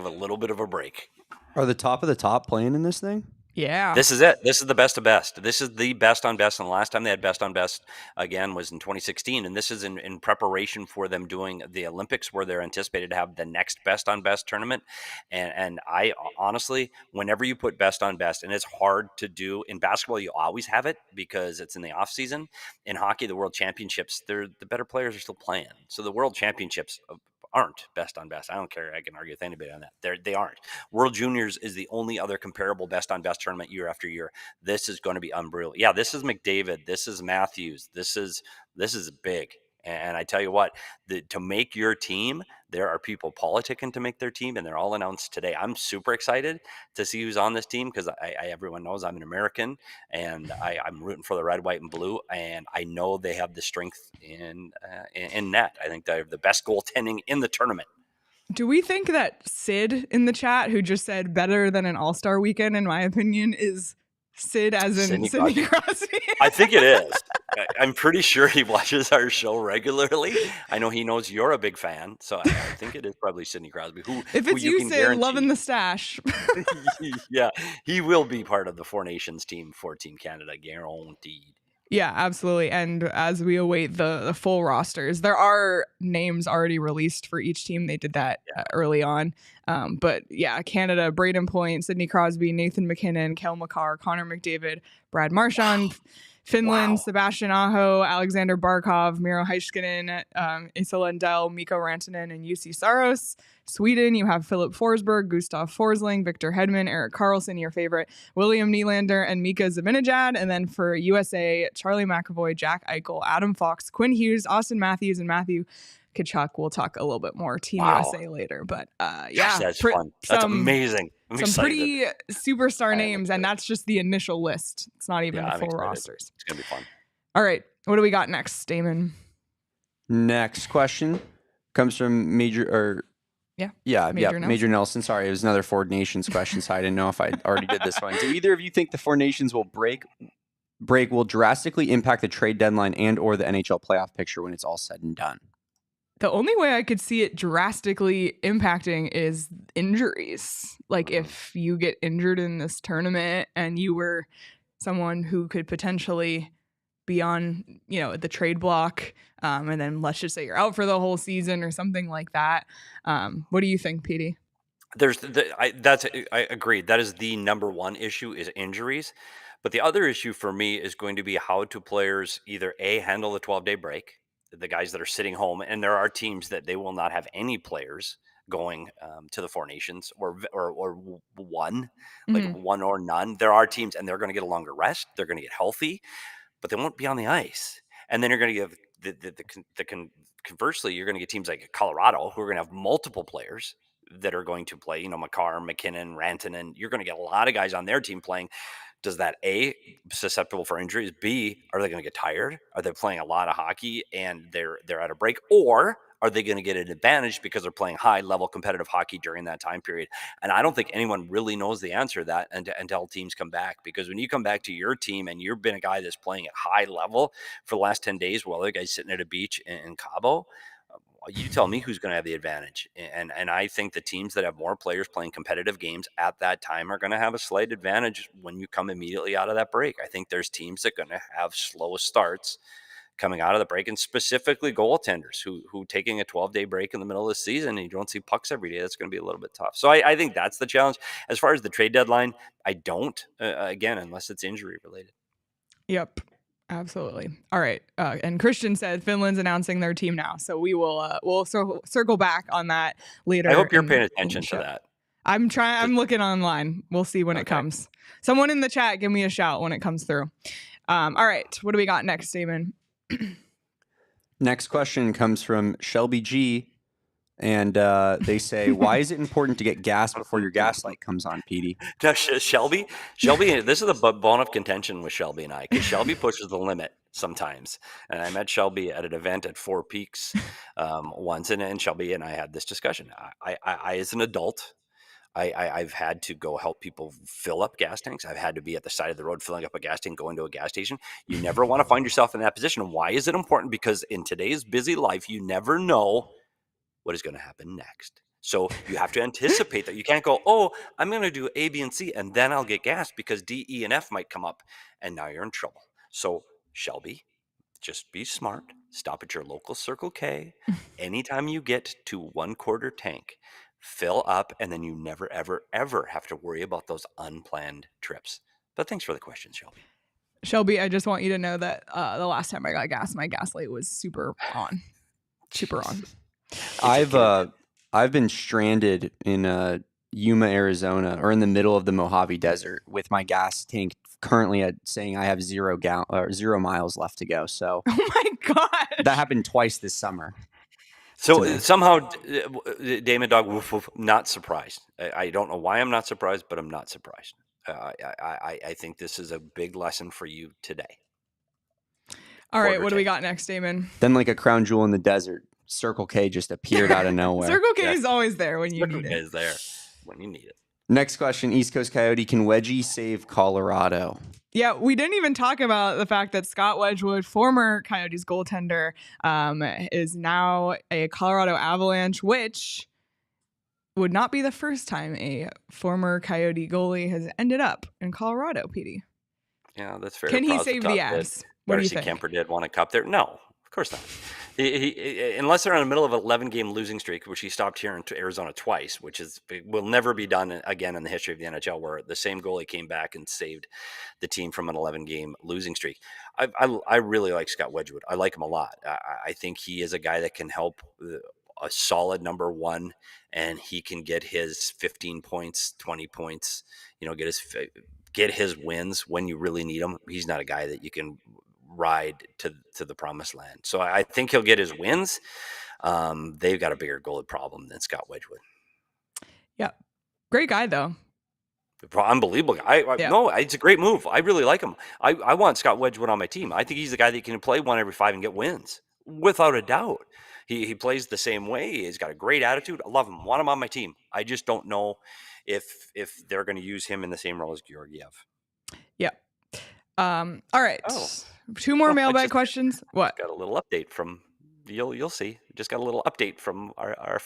little bit of a break. Are the top of the top playing in this thing? Yeah. This is it. This is the best of best. This is the best on best. And the last time they had best on best again was in 2016. And this is in preparation for them doing the Olympics, where they're anticipated to have the next best on best tournament. And I honestly, whenever you put best on best, and it's hard to do in basketball, you always have it because it's in the off season. In hockey, the World Championships, the better players are still playing. So the World Championships aren't best on best. I don't care. I can argue with anybody on that. They aren't. World Juniors is the only other comparable best on best tournament year after year. This is going to be unreal. Yeah, this is McDavid. This is Matthews. This is big. And I tell you what, to make your team, there are people politicking to make their team, and they're all announced today. I'm super excited to see who's on this team because everyone knows I'm an American, and I'm rooting for the red, white, and blue. And I know they have the strength in net. I think they have the best goaltending in the tournament. Do we think that Sid in the chat, who just said better than an All-Star weekend, in my opinion, is Sid as in Sidney Crosby? I think it is. I'm pretty sure he watches our show regularly. I know he knows you're a big fan, so I think it is probably Sidney Crosby. If it's you, Sid, loving the stash. Yeah, he will be part of the Four Nations team for Team Canada, guaranteed. Yeah, absolutely. And as we await the full rosters, there are names already released for each team. They did that early on. But yeah, Canada, Braden Point, Sidney Crosby, Nathan McKinnon, Cale Makar, Connor McDavid, Brad Marchand. Finland, Sebastian Aho, Alexander Barkov, Miro Heiskanen, Esa Lindell, Mikko Rantanen, and UC Saros. Sweden, you have Philip Forsberg, Gustav Forsling, Victor Hedman, Erik Karlsson, your favorite, William Nylander, and Mika Zibanejad. And then for USA, Charlie McAvoy, Jack Eichel, Adam Fox, Quinn Hughes, Austin Matthews, and Matthew Tkachuk. We'll talk a little bit more Team USA later. But yeah. Gosh, that's fun. That's amazing. I'm some excited. Pretty superstar names, and that's just the initial list. It's not even the full rosters. It's going to be fun. All right. What do we got next, Damon? Next question comes from Major Nelson. Sorry, it was another Four Nations question, so I didn't know if I already did this one. Do either of you think the Four Nations will break will drastically impact the trade deadline and or the NHL playoff picture when it's all said and done? The only way I could see it drastically impacting is injuries. Like if you get injured in this tournament and you were someone who could potentially be on, the trade block, and then let's just say you're out for the whole season or something like that. What do you think, Petey? I agree. That is the number one issue is injuries. But the other issue for me is going to be how do players either handle the 12-day break, the guys that are sitting home, and there are teams that they will not have any players going to the Four Nations or one, like one or none. There are teams, and they're going to get a longer rest. They're going to get healthy, but they won't be on the ice. And then you're going to give conversely, you're going to get teams like Colorado who are going to have multiple players that are going to play. Makar, McKinnon, Rantanen. You're going to get a lot of guys on their team playing. Does that A, susceptible for injuries? B, are they going to get tired? Are they playing a lot of hockey and they're at a break? Or are they going to get an advantage because they're playing high-level competitive hockey during that time period? And I don't think anyone really knows the answer to that until teams come back. Because when you come back to your team and you've been a guy that's playing at high level for the last 10 days while the guy's sitting at a beach in Cabo, you tell me who's going to have the advantage. And I think the teams that have more players playing competitive games at that time are going to have a slight advantage when you come immediately out of that break. I think there's teams that are going to have slow starts coming out of the break, and specifically goaltenders who taking a 12-day break in the middle of the season and you don't see pucks every day. That's going to be a little bit tough. So I think that's the challenge. As far as the trade deadline, I don't, again, unless it's injury related. Yep. Absolutely. All right. And Christian said Finland's announcing their team now. So we'll circle back on that later. I hope you're paying attention to that. I'm looking online. We'll see when it comes. Someone in the chat, give me a shout when it comes through. All right. What do we got next, Damon? Next question comes from Shelby G. And they say, why is it important to get gas before your gas light comes on, Petey? Now, Shelby, this is the bone of contention with Shelby and I, because Shelby pushes the limit sometimes. And I met Shelby at an event at Four Peaks once, and Shelby and I had this discussion. I as an adult, I've had to go help people fill up gas tanks. I've had to be at the side of the road filling up a gas tank, going to a gas station. You never want to find yourself in that position. Why is it important? Because in today's busy life, you never know what is going to happen next. So you have to anticipate that. You can't go, oh, I'm going to do A, B, and C, and then I'll get gas, because D, E, and F might come up, and now you're in trouble. So Shelby, just be smart. Stop at your local Circle K. Anytime you get to 1/4 tank, fill up, and then you never, ever, ever have to worry about those unplanned trips. But thanks for the question, Shelby. Shelby, I just want you to know that the last time I got gas, my gas light was super on. I've been stranded in Yuma, Arizona, or in the middle of the Mojave Desert with my gas tank currently saying I have 0 miles left to go. So, oh my god, that happened twice this summer. So somehow, Damon Dog, woof, woof, not surprised. I don't know why I'm not surprised, but I'm not surprised. I think this is a big lesson for you today. All right, what do we got next, Damon? Then, like a crown jewel in the desert, Circle K just appeared out of nowhere. Circle K is always there when you need it. Circle K is there when you need it. Next question, East Coast Coyote, can Wedgie save Colorado? Yeah, we didn't even talk about the fact that Scott Wedgwood, former Coyotes goaltender, is now a Colorado Avalanche, which would not be the first time a former Coyote goalie has ended up in Colorado, Petey. Yeah, that's fair. Can he save the Avs? What do you think? Kemper did want a cup there. No, of course not. Unless they're in the middle of an 11-game losing streak, which he stopped here in Arizona twice, which will never be done again in the history of the NHL, where the same goalie came back and saved the team from an 11-game losing streak. I really like Scott Wedgwood. I like him a lot. I think he is a guy that can help a solid number one, and he can get his 15 points, 20 points, get his wins when you really need him. He's not a guy that you can ride to the promised land. So I think he'll get his wins. They've got a bigger goalie problem than Scott Wedgwood. Yeah. Great guy, though. Unbelievable guy. No, it's a great move. I really like him. I want Scott Wedgwood on my team. I think he's the guy that can play 1 every 5 and get wins, without a doubt. He plays the same way. He's got a great attitude. I love him. Want him on my team. I just don't know if they're going to use him in the same role as Georgiev. Yeah. All right. Oh. 2 more mailbag questions. What? Got a little update from you'll see. Just got a little update from our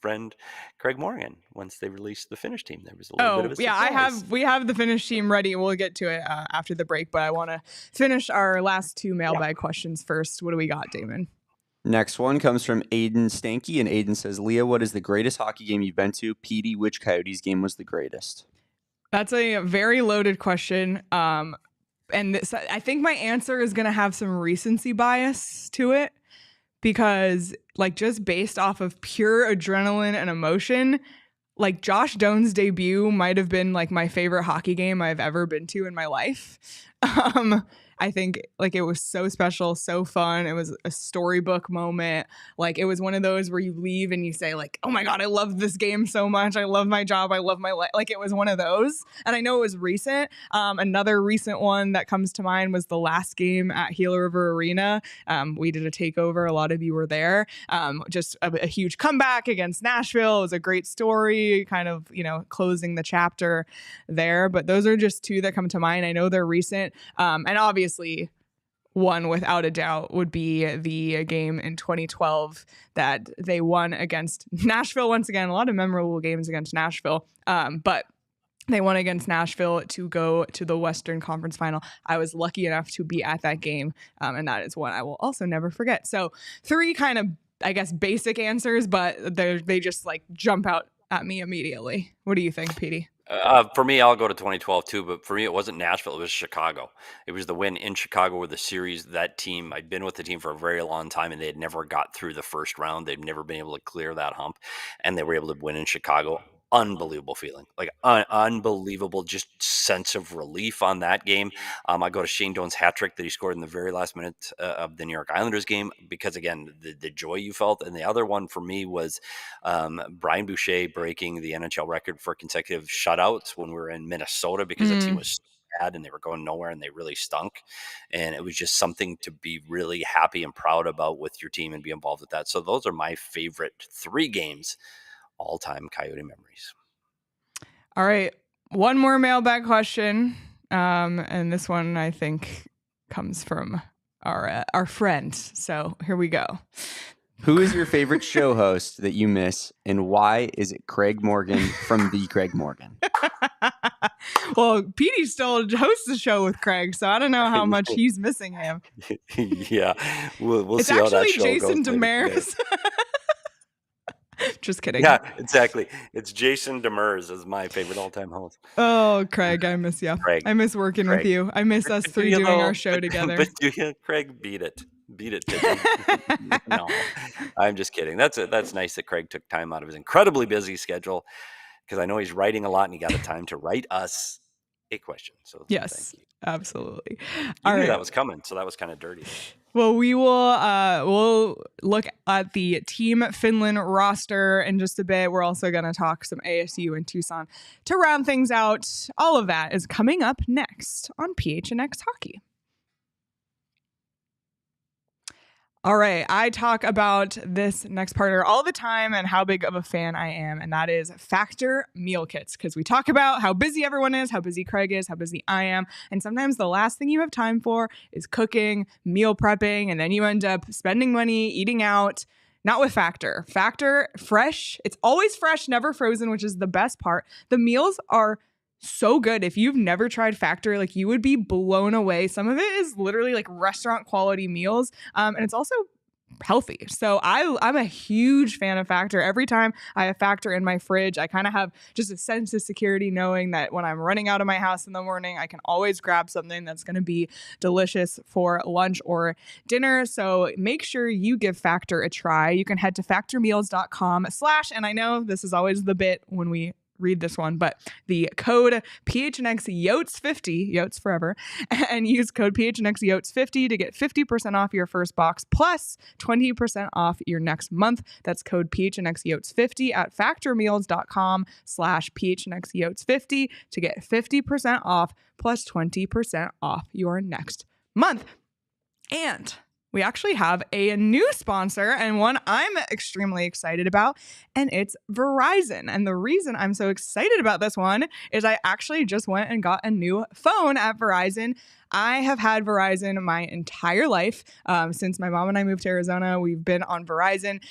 friend Craig Morgan. Once they released the Finnish team, there was a little bit of a surprise. We have the Finnish team ready. We'll get to it after the break, but I want to finish our last 2 mailbag questions first. What do we got, Damon? Next one comes from Aiden Stanky, and Aiden says, Leah, what is the greatest hockey game you've been to? Petey, which Coyotes game was the greatest? That's a very loaded question. And I think my answer is going to have some recency bias to it, because just based off of pure adrenaline and emotion, Josh Doan's debut might have been my favorite hockey game I've ever been to in my life. I think it was so special, so fun. It was a storybook moment. It was one of those where you leave and you say oh my God, I love this game so much. I love my job. I love my life. It was one of those. And I know it was recent. Another recent one that comes to mind was the last game at Gila River Arena. We did a takeover. A lot of you were there. Just a huge comeback against Nashville. It was a great story, kind of, closing the chapter there. But those are just 2 that come to mind. I know they're recent. And obviously, one without a doubt would be the game in 2012 that they won against Nashville. Once again, a lot of memorable games against Nashville, but they won against Nashville to go to the Western Conference Final. I was lucky enough to be at that game, and that is one I will also never forget. So 3 kind of, I guess, basic answers, but they just jump out at me immediately. What do you think, Petey? For me, I'll go to 2012 too, but for me, it wasn't Nashville. It was Chicago. It was the win in Chicago where the series, that team, I'd been with the team for a very long time, and they had never got through the first round. They'd never been able to clear that hump, and they were able to win in Chicago. unbelievable feeling, like unbelievable, just sense of relief on that game. I go to Shane Doan's hat trick that he scored in the very last minute of the New York Islanders game, because again, the joy you felt. And the other one for me was Brian Boucher breaking the NHL record for consecutive shutouts when we were in Minnesota, because the team was so bad and they were going nowhere and they really stunk. And it was just something to be really happy and proud about with your team and be involved with that. So those are my favorite 3 games, all-time Coyote memories. All right. One more mailbag question. And this one, I think, comes from our friend. So here we go. Who is your favorite show host that you miss, and why is it Craig Morgan from The Craig Morgan? Well, Petey still hosts the show with Craig, so I don't know how much he's missing him. Yeah, we'll see how that show goes. It's actually Jason Demers. Just kidding. Yeah, exactly. It's Jason Demers is my favorite all-time host. Oh, Craig, I miss you. Craig, I miss working with you. I miss us 3 doing our show together. But do you, Craig, beat it. No, I'm just kidding. That's nice that Craig took time out of his incredibly busy schedule, because I know he's writing a lot and he got the time to write us a question. So yes, thank you. Absolutely. You knew that was coming, so that was kind of dirty. Well, we will we'll look at the Team Finland roster in just a bit. We're also going to talk some ASU and Tucson to round things out. All of that is coming up next on PHNX Hockey. All right, I talk about this next partner all the time and how big of a fan I am, and that is Factor meal kits, because we talk about how busy everyone is, how busy Craig is, how busy I am, and sometimes the last thing you have time for is cooking, meal prepping, and then you end up spending money, eating out. Not with Factor. Factor, fresh. It's always fresh, never frozen, which is the best part. The meals are so good. If you've never tried Factor, like, you would be blown away. Some of it is literally like restaurant quality meals, and it's also healthy. So I'm a huge fan of Factor. Every time I have Factor in my fridge, I kind of have just a sense of security knowing that when I'm running out of my house in the morning, I can always grab something that's going to be delicious for lunch or dinner. So make sure you give Factor a try. You can head to factormeals.com/ and I know this is always the bit when we read this one, but the code PHNX Yotes 50, Yotes forever, and use code PHNX Yotes 50 to get 50% off your first box plus 20% off your next month. That's code PHNX Yotes 50 at factormeals.com/ PHNX Yotes 50 to get 50% off plus 20% off your next month. And we actually have a new sponsor, and one I'm extremely excited about, and it's Verizon. And the reason I'm so excited about this one is I actually just went and got a new phone at Verizon. I have had Verizon my entire life. Since my mom and I moved to Arizona, we've been on Verizon,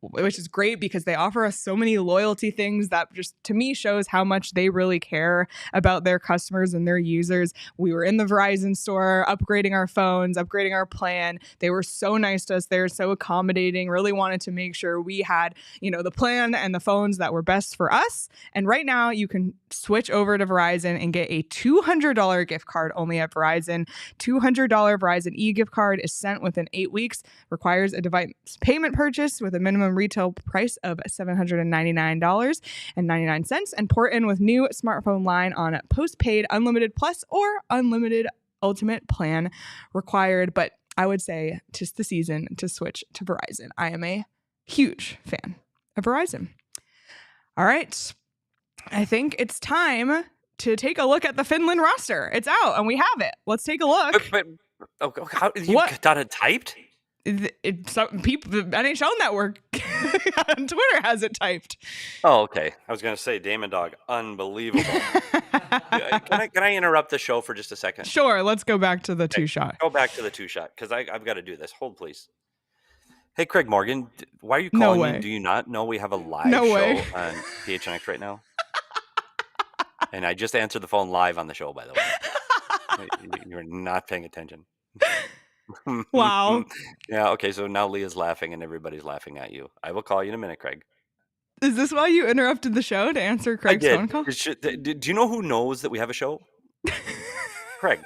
which is great because they offer us so many loyalty things that just, to me, shows how much they really care about their customers and their users. We were in the Verizon store upgrading our phones, upgrading our plan. They were so nice to us. They were so accommodating, really wanted to make sure we had, the plan and the phones that were best for us. And right now you can switch over to Verizon and get a $200 gift card only at Verizon. $200 Verizon e-gift card is sent within 8 weeks, requires a device payment purchase with a minimum retail price of $799.99, and port in with new smartphone line on postpaid Unlimited Plus or Unlimited Ultimate plan required. But I would say 'tis the season to switch to Verizon. I am a huge fan of Verizon. All right. I think it's time to take a look at the Finland roster. It's out and we have it. Let's take a look. But how you got it typed? Some people, the NHL Network on Twitter has it typed. Oh, okay. I was going to say, Damon Dog, unbelievable. Can I interrupt the show for just a second? Sure. Let's go back to the two-shot. Go back to the two-shot because I've got to do this. Hold, please. Hey, Craig Morgan, why are you calling me? Do you not know we have a live show on PHNX right now? And I just answered the phone live on the show, by the way. You're not paying attention. Wow. Yeah, okay, so now Leah's laughing and everybody's laughing at you. I will call you in a minute, Craig. Is this why you interrupted the show to answer Craig's phone call? Do you know who knows that we have a show? Craig.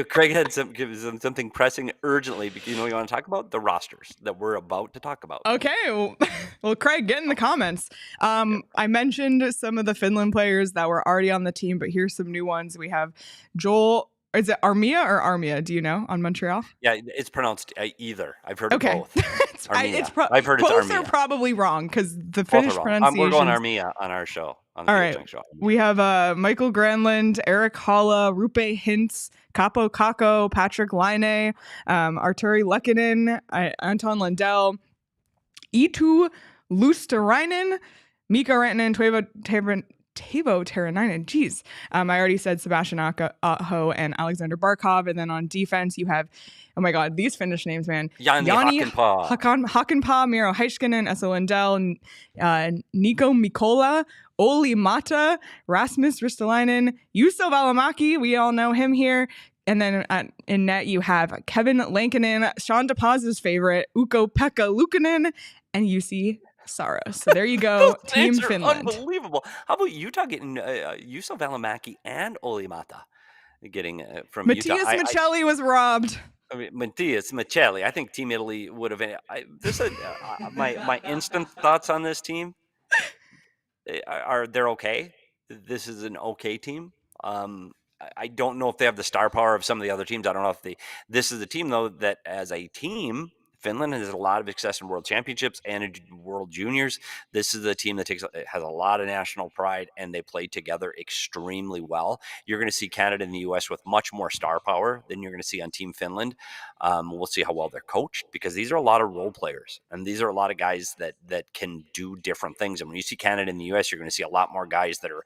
Craig had something pressing urgently. You know what you want to talk about? The rosters that we're about to talk about. Okay. Well, Craig, get in the comments. I mentioned some of the Finland players that were already on the team, but here's some new ones. We have Joel. Is it Armia or Armia? Do you know on Montreal? Yeah, it's pronounced either. I've heard of both. I've heard both it's Armia. Are probably wrong because the Both Finnish are wrong. pronunciation. We're going Armia on our show. On the All right. show. We have Michael Granlund, Eric Halla, Rupe Hintz, Capo Kakko, Patrick Laine, Arturi Lehkonen, Anton Lundell, Eetu Luosterainen, Mika Rantanen, Teuvo Teravainen. Jeez. I already said Sebastian Aho and Alexander Barkov. And then on defense, you have, oh my God, these Finnish names, man. Yanni Hakanpää, Miro Heiskanen, Esa Lindell, Nico Mikola, Olli Mata, Rasmus Ristolainen, Juuso Välimäki. We all know him here. And then in net, you have Kevin Lankinen, Sean DePaz's favorite, Ukko-Pekka Luukkonen, and Jussi Saros. So there you go, Team Finland. Unbelievable. How about Utah getting Juuso Välimäki and Olli Mata getting from Matthias Utah? Michelli was robbed. I mean, Matthias Michelli. I think Team Italy would have. My instant thoughts on this team are they're okay. This is an okay team. I don't know if they have the star power of some of the other teams. I don't know if this is a team, though, that as a team, Finland has a lot of success in World Championships and in World Juniors. This is a team that has a lot of national pride, and they play together extremely well. You're going to see Canada and the U.S. with much more star power than you're going to see on Team Finland. We'll see how well they're coached, because these are a lot of role players, and these are a lot of guys that can do different things. And when you see Canada and the U.S., you're going to see a lot more guys that are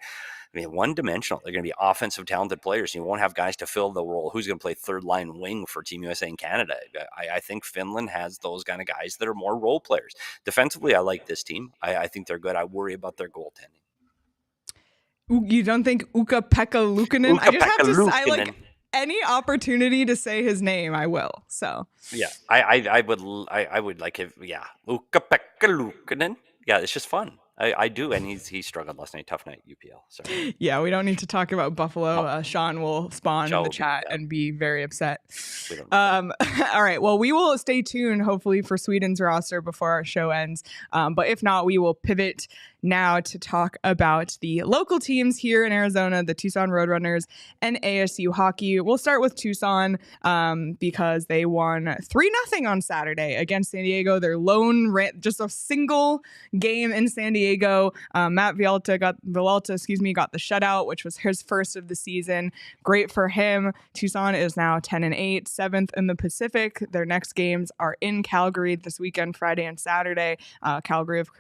one-dimensional. They're going to be offensive, talented players. You won't have guys to fill the role. Who's going to play third-line wing for Team USA and Canada? I think Finland has those kind of guys that are more role players. Defensively, I like this team. I think they're good. I worry about their goaltending. You don't think Ukko-Pekka Luukkonen? I just have to. I like any opportunity to say his name, I will. So yeah, I would like if Ukko-Pekka Luukkonen. Yeah, it's just fun. I do, and he struggled last night. Tough night, UPL. So yeah, we don't need to talk about Buffalo. Sean will spawn in the chat and be very upset. All right, well, we will stay tuned, hopefully, for Sweden's roster before our show ends. But if not, we will pivot now to talk about the local teams here in Arizona, the Tucson Roadrunners and ASU Hockey. We'll start with Tucson because they won 3-0 on Saturday against San Diego. Their just a single game in San Diego. Matt Villalta got the shutout, which was his first of the season. Great for him. Tucson is now 10-8, 7th in the Pacific. Their next games are in Calgary this weekend, Friday and Saturday. Calgary, of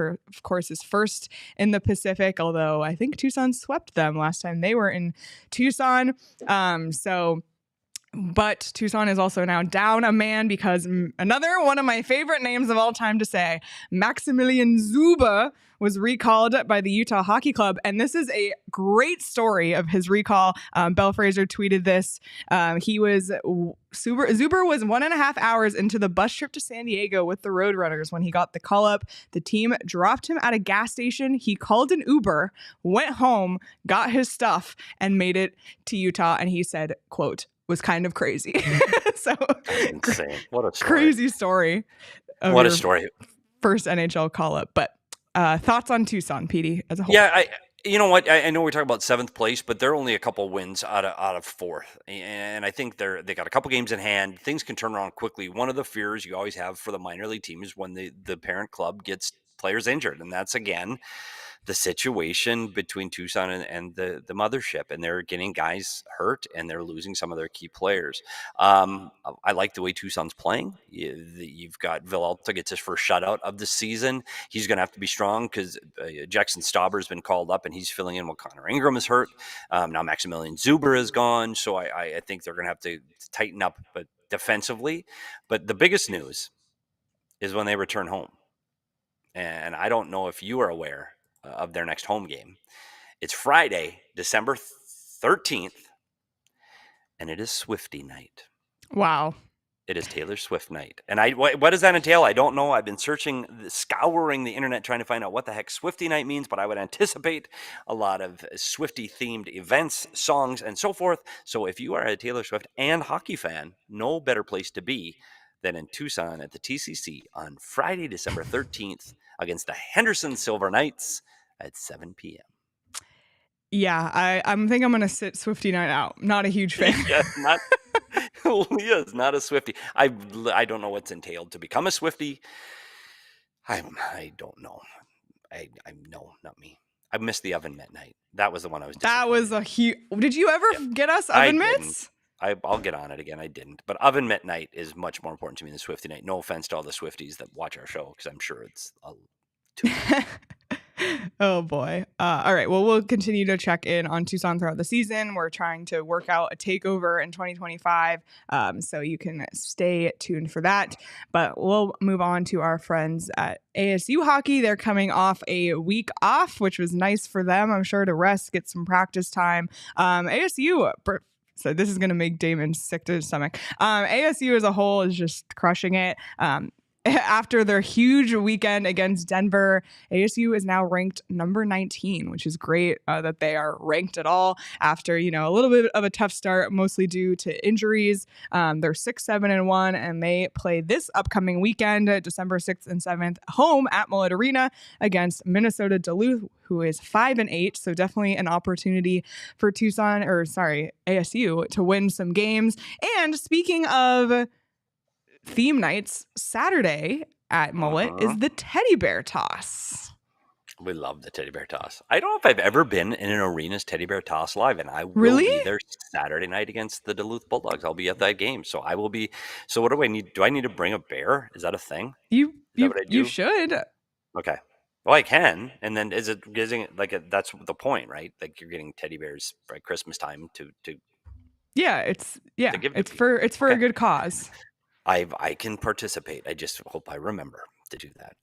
course, is first in the Pacific, although I think Tucson swept them last time they were in Tucson. But Tucson is also now down a man because another one of my favorite names of all time to say, Maximilian Zuba, was recalled by the Utah Hockey Club. And this is a great story of his recall. Belle Fraser tweeted this. Zuber was 1.5 hours into the bus trip to San Diego with the Roadrunners when he got the call up. The team dropped him at a gas station. He called an Uber, went home, got his stuff, and made it to Utah. And he said, quote, was kind of crazy. So insane. What a story. Crazy story. What a story. First NHL call up. But thoughts on Tucson, Petey, as a whole? Yeah, you know what? I know we're talking about 7th place, but they're only a couple wins out of 4th, and I think they got a couple games in hand. Things can turn around quickly. One of the fears you always have for the minor league team is when the parent club gets players injured, and that's again the situation between Tucson and the mothership, and they're getting guys hurt and they're losing some of their key players. I like the way Tucson's playing. You've got Villalta gets his first shutout of the season. He's going to have to be strong because Jackson Stauber's been called up and he's filling in while Connor Ingram is hurt. Now Maximilian Zuber is gone, so I think they're going to have to tighten up, but defensively. But the biggest news is when they return home, and I don't know if you are aware of their next home game. It's Friday, December 13th, and it is Swifty night. Wow. It is Taylor Swift night. And what does that entail? I don't know. I've been scouring the internet trying to find out what the heck Swiftie night means, but I would anticipate a lot of Swiftie-themed events, songs, and so forth. So if you are a Taylor Swift and hockey fan, no better place to be than in Tucson at the TCC on Friday, December 13th against the Henderson Silver Knights at 7 p.m. Yeah, I think I'm going to sit Swiftie night out. Not a huge fan. Yeah, Leah is not a Swiftie. I don't know what's entailed to become a Swiftie. I don't know. No, not me. I missed the oven mitt night. That was the one I was disappointed. That was a huge. Did you ever get us oven mitts? I'll get on it again. I didn't. But oven mitt night is much more important to me than Swiftie night. No offense to all the Swifties that watch our show, because I'm sure it's too much. Oh boy. All right. Well, we'll continue to check in on Tucson throughout the season. We're trying to work out a takeover in 2025. So you can stay tuned for that. But we'll move on to our friends at ASU Hockey. They're coming off a week off, which was nice for them, I'm sure, to rest, get some practice time. ASU, so this is going to make Damon sick to his stomach. ASU as a whole is just crushing it. After their huge weekend against Denver, ASU is now ranked number 19, which is great that they are ranked at all after, a little bit of a tough start, mostly due to injuries. They're 6-7-1, and they play this upcoming weekend, December 6th and 7th, home at Mullet Arena against Minnesota Duluth, who is 5-8. So definitely an opportunity for ASU to win some games. And speaking of theme nights, Saturday at Mullet is the teddy bear toss. We love the teddy bear toss. I don't know if I've ever been in an arena's teddy bear toss live, and I will be there Saturday night against the Duluth Bulldogs. I'll be at that game, so I will be. So what do I need? Do I need to bring a bear? Is that a thing? You should. Okay. Well, I can, and then is it that's the point, right? Like you're getting teddy bears by Christmas time to. It's for a good cause. I can participate. I just hope I remember to do that.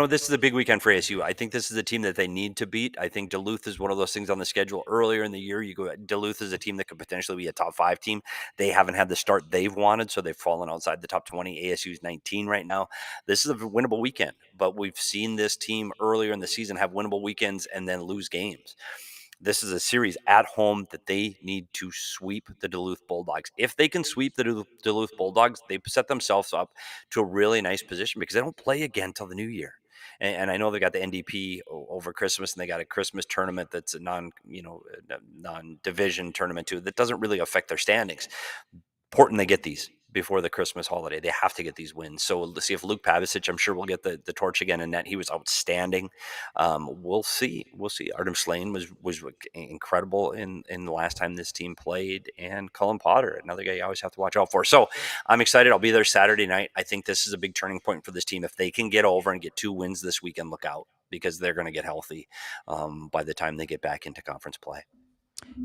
This is a big weekend for ASU. I think this is a team that they need to beat. I think Duluth is one of those things on the schedule earlier in the year. Duluth is a team that could potentially be a top 5 team. They haven't had the start they've wanted, so they've fallen outside the top 20. ASU's 19 right now. This is a winnable weekend, but we've seen this team earlier in the season have winnable weekends and then lose games. This is a series at home that they need to sweep the Duluth Bulldogs. If they can sweep the Duluth Bulldogs, they set themselves up to a really nice position because they don't play again till the new year. And I know they got the NDP over Christmas, and they got a Christmas tournament that's a non-division tournament too. That doesn't really affect their standings. Important they get these before the Christmas holiday. They have to get these wins. So let's see if Luke Pavicic, I'm sure, will get the torch again in net. He was outstanding. We'll see. Artem Slane was incredible in the last time this team played, and Cullen Potter, another guy you always have to watch out for. So I'm excited. I'll be there Saturday night. I think this is a big turning point for this team. If they can get over and get 2 wins this weekend, look out, because they're going to get healthy by the time they get back into conference play.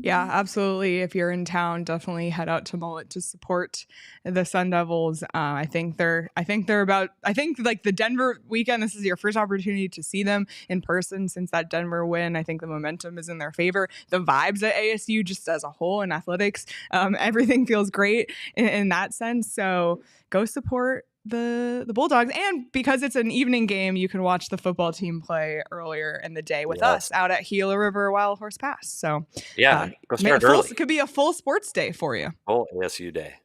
Yeah, absolutely. If you're in town, definitely head out to Mullet to support the Sun Devils. I think like the Denver weekend, this is your first opportunity to see them in person since that Denver win. I think the momentum is in their favor. The vibes at ASU just as a whole in athletics, everything feels great in that sense. So go support the Bulldogs, and because it's an evening game, you can watch the football team play earlier in the day with us out at Gila River Wild Horse Pass. So go start early. It could be a full sports day for you. Full ASU day.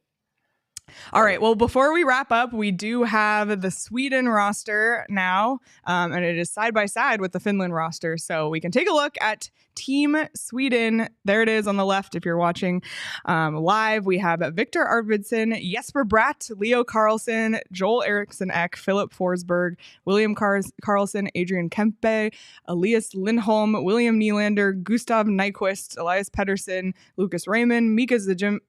All right. Well, before we wrap up, we do have the Sweden roster now, and it is side by side with the Finland roster. So we can take a look at Team Sweden. There it is on the left if you're watching live. We have Victor Arvidsson, Jesper Bratt, Leo Carlsson, Joel Eriksson Ek, Philip Forsberg, William Carlson, Adrian Kempe, Elias Lindholm, William Nylander, Gustav Nyquist, Elias Pettersson, Lucas Raymond, Mika Zibanejad,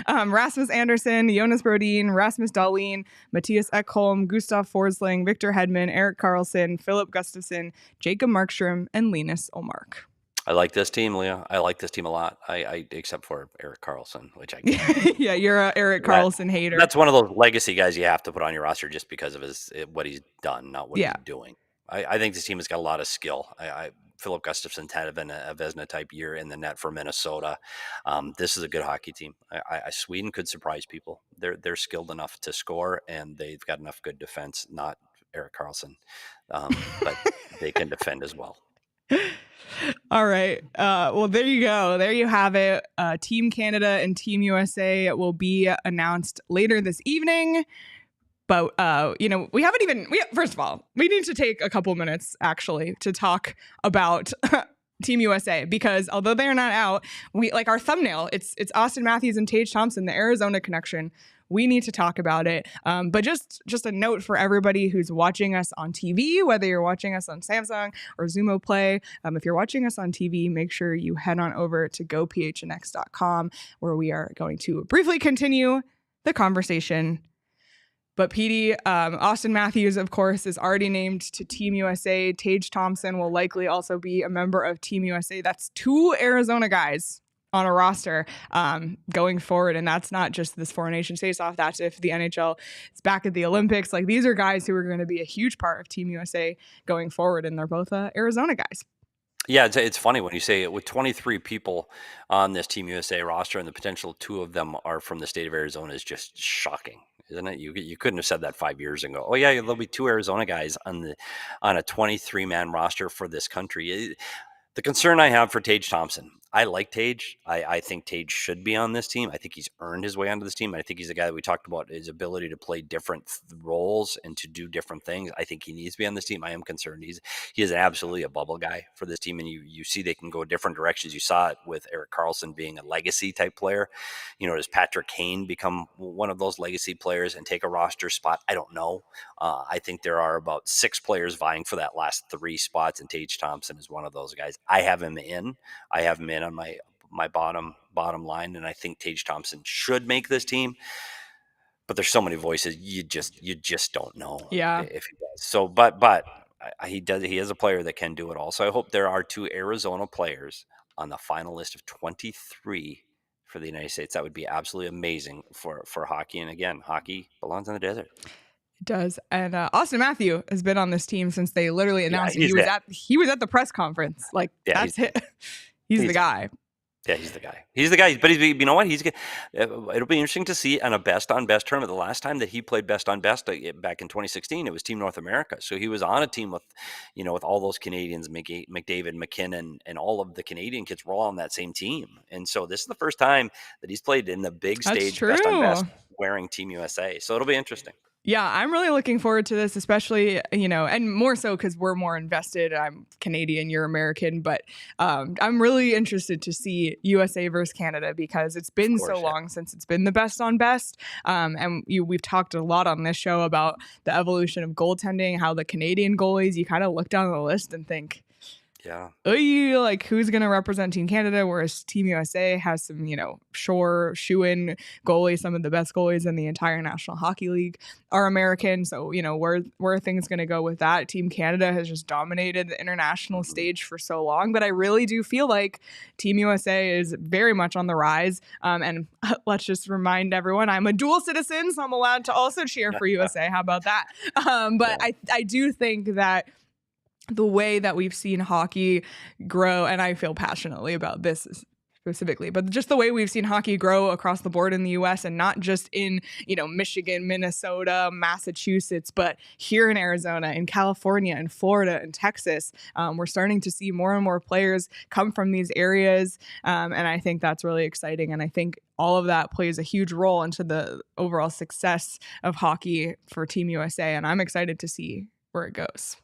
Rasmus Andersson, Jonas Brodin, Rasmus Dahlin, Matthias Ekholm, Gustav Forsling, Victor Hedman, Eric Carlson, Philip Gustafsson, Jacob Markstrom, and Linus Olmark. I like this team, Leah. I like this team a lot. I except for Eric Carlson, which I can't. Yeah, you're a Eric Carlson hater. That's one of those legacy guys you have to put on your roster just because of what he's done, not what he's doing. I think this team has got a lot of skill. Philip Gustafson's had been a Vezina type year in the net for Minnesota. This is a good hockey team. Sweden could surprise people. They're skilled enough to score, and they've got enough good defense. Not Erik Karlsson, but they can defend as well. All right. Well, there you go. There you have it. Team Canada and Team USA will be announced later this evening. But, we haven't even, first of all, we need to take a couple minutes actually to talk about Team USA, because although they're not out, we like our thumbnail, it's Auston Matthews and Tage Thompson, the Arizona connection. We need to talk about it. But just a note for everybody who's watching us on TV, whether you're watching us on Samsung or Xumo Play, if you're watching us on TV, make sure you head on over to gophnx.com, where we are going to briefly continue the conversation. But Petey, Auston Matthews, of course, is already named to Team USA. Tage Thompson will likely also be a member of Team USA. That's 2 Arizona guys on a roster going forward. And that's not just this Four Nations face-off. That's if the NHL is back at the Olympics. Like, these are guys who are going to be a huge part of Team USA going forward. And they're both Arizona guys. Yeah, it's funny when you say it, with 23 people on this Team USA roster and the potential 2 of them are from the state of Arizona is just shocking, isn't it? You couldn't have said that 5 years ago. Oh yeah, there'll be 2 Arizona guys on a 23-man roster for this country. The concern I have for Tage Thompson, I like Tage. I think Tage should be on this team. I think he's earned his way onto this team. I think he's a guy that we talked about, his ability to play different roles and to do different things. I think he needs to be on this team. I am concerned. He is absolutely a bubble guy for this team, and you see they can go different directions. You saw it with Erik Karlsson being a legacy type player. Does Patrick Kane become one of those legacy players and take a roster spot? I don't know. I think there are about 6 players vying for that last 3 spots, and Tage Thompson is one of those guys. I have him in on my bottom line, and I think Tage Thompson should make this team. But there's so many voices, you just don't know if he does. So, but he does. He is a player that can do it all. So I hope there are 2 Arizona players on the final list of 23 for the United States. That would be absolutely amazing for hockey. And again, hockey belongs in the desert. It does. And Auston Matthews has been on this team since they literally announced he was at the press conference. Like, that's it. He's the guy. Yeah, he's the guy. He's the guy. But you know what? It'll be interesting to see on a best on best tournament. The last time that he played best on best back in 2016, it was Team North America. So he was on a team with all those Canadians, McDavid, McKinnon, and all of the Canadian kids were all on that same team. And so this is the first time that he's played in the big stage, best on best, wearing Team USA. So it'll be interesting. Yeah, I'm really looking forward to this, especially, and more so because we're more invested. I'm Canadian, you're American, but I'm really interested to see USA versus Canada, because it's been so long since it's been the best on best. And we've talked a lot on this show about the evolution of goaltending, how the Canadian goalies, you kind of look down the list and think, yeah, like, who's going to represent Team Canada? Whereas Team USA has some, shoe-in goalies. Some of the best goalies in the entire National Hockey League are American. So, where are things going to go with that? Team Canada has just dominated the international stage for so long. But I really do feel like Team USA is very much on the rise. And let's just remind everyone, I'm a dual citizen, so I'm allowed to also cheer for USA. How about that? But I do think that the way that we've seen hockey grow, and I feel passionately about this specifically, but just the way we've seen hockey grow across the board in the US, and not just in, Michigan, Minnesota, Massachusetts, but here in Arizona, in California, in Florida, and Texas, we're starting to see more and more players come from these areas. And I think that's really exciting. And I think all of that plays a huge role into the overall success of hockey for Team USA. And I'm excited to see where it goes.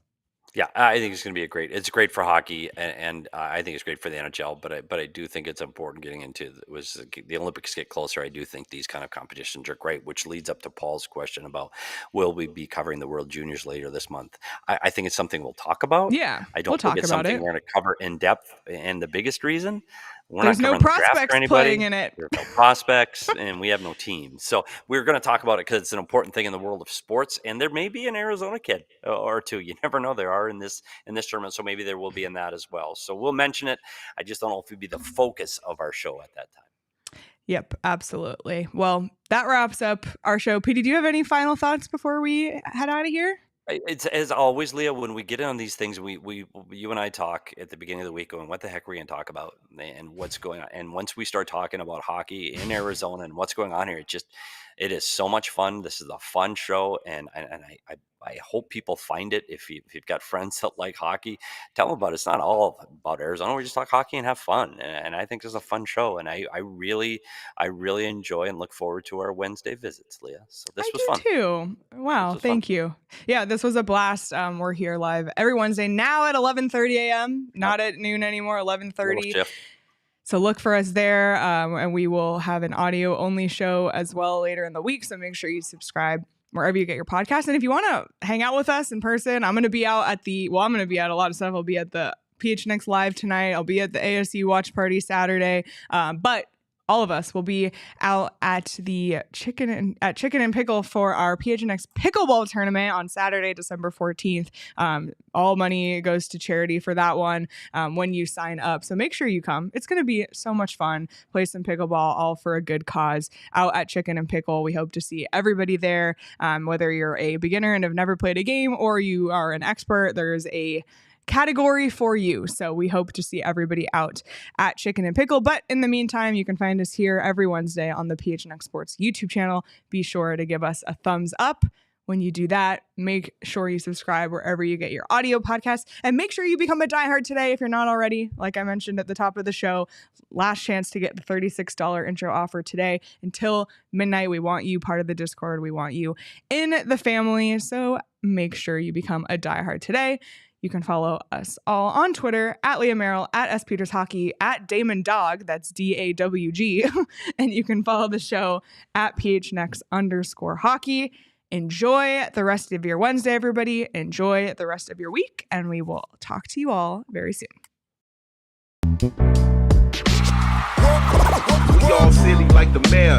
Yeah, I think it's going to be it's great for hockey, and I think it's great for the NHL. But I do think it's important getting into the Olympics get closer. I do think these kind of competitions are great, which leads up to Paul's question about will we be covering the World Juniors later this month. I think it's something we'll talk about. Yeah, I don't think it's something we're going to cover in depth. And the biggest reason, there's no prospects playing in it. There's no prospects, and we have no team. So we're going to talk about it because it's an important thing in the world of sports. And there may be an Arizona kid or 2. You never know. There are in this tournament, so maybe there will be in that as well. So we'll mention it. I just don't know if it'd be the focus of our show at that time. Yep, absolutely. Well, that wraps up our show. Petey, do you have any final thoughts before we head out of here? It's as always, Leah, when we get on these things, you and I talk at the beginning of the week going, what the heck are we going to talk about and what's going on? And once we start talking about hockey in Arizona and what's going on here, it is so much fun. This is a fun show. And I hope people find it. If you've got friends that like hockey, tell them about it. It's not all about Arizona. We just talk hockey and have fun. And I think this is a fun show. And I really enjoy and look forward to our Wednesday visits, Leah. So this was fun. Too. Wow. Thank you. Yeah, this was a blast. We're here live every Wednesday now at 11:30 a.m. Not at noon anymore, 11:30. So look for us there. And we will have an audio only show as well later in the week. So make sure you subscribe wherever you get your podcast. And if you want to hang out with us in person, I'm going to be out at I'm going to be at a lot of stuff. I'll be at the PHNX Live tonight. I'll be at the ASU Watch Party Saturday. But all of us will be out at the Chicken and Pickle for our PHNX Pickleball Tournament on Saturday, December 14th. All money goes to charity for that one when you sign up. So make sure you come. It's going to be so much fun. Play some pickleball, all for a good cause out at Chicken and Pickle. We hope to see everybody there, whether you're a beginner and have never played a game or you are an expert. There's a category for you. So we hope to see everybody out at Chicken and Pickle. But in the meantime, you can find us here every Wednesday on the PHNX Sports YouTube channel. Be sure to give us a thumbs up. When you do that, make sure you subscribe wherever you get your audio podcasts, and make sure you become a diehard today if you're not already. Like I mentioned at the top of the show, last chance to get the $36 intro offer today until midnight. We want you part of the Discord. We want you in the family. So make sure you become a diehard today. You can follow us all on Twitter at Leah Merrill, at S Peters Hockey, at Damon Dog, that's DAWG, and you can follow the show at PHNX_hockey. Enjoy the rest of your Wednesday, everybody. Enjoy the rest of your week, and we will talk to you all very soon. We all silly like the mayor.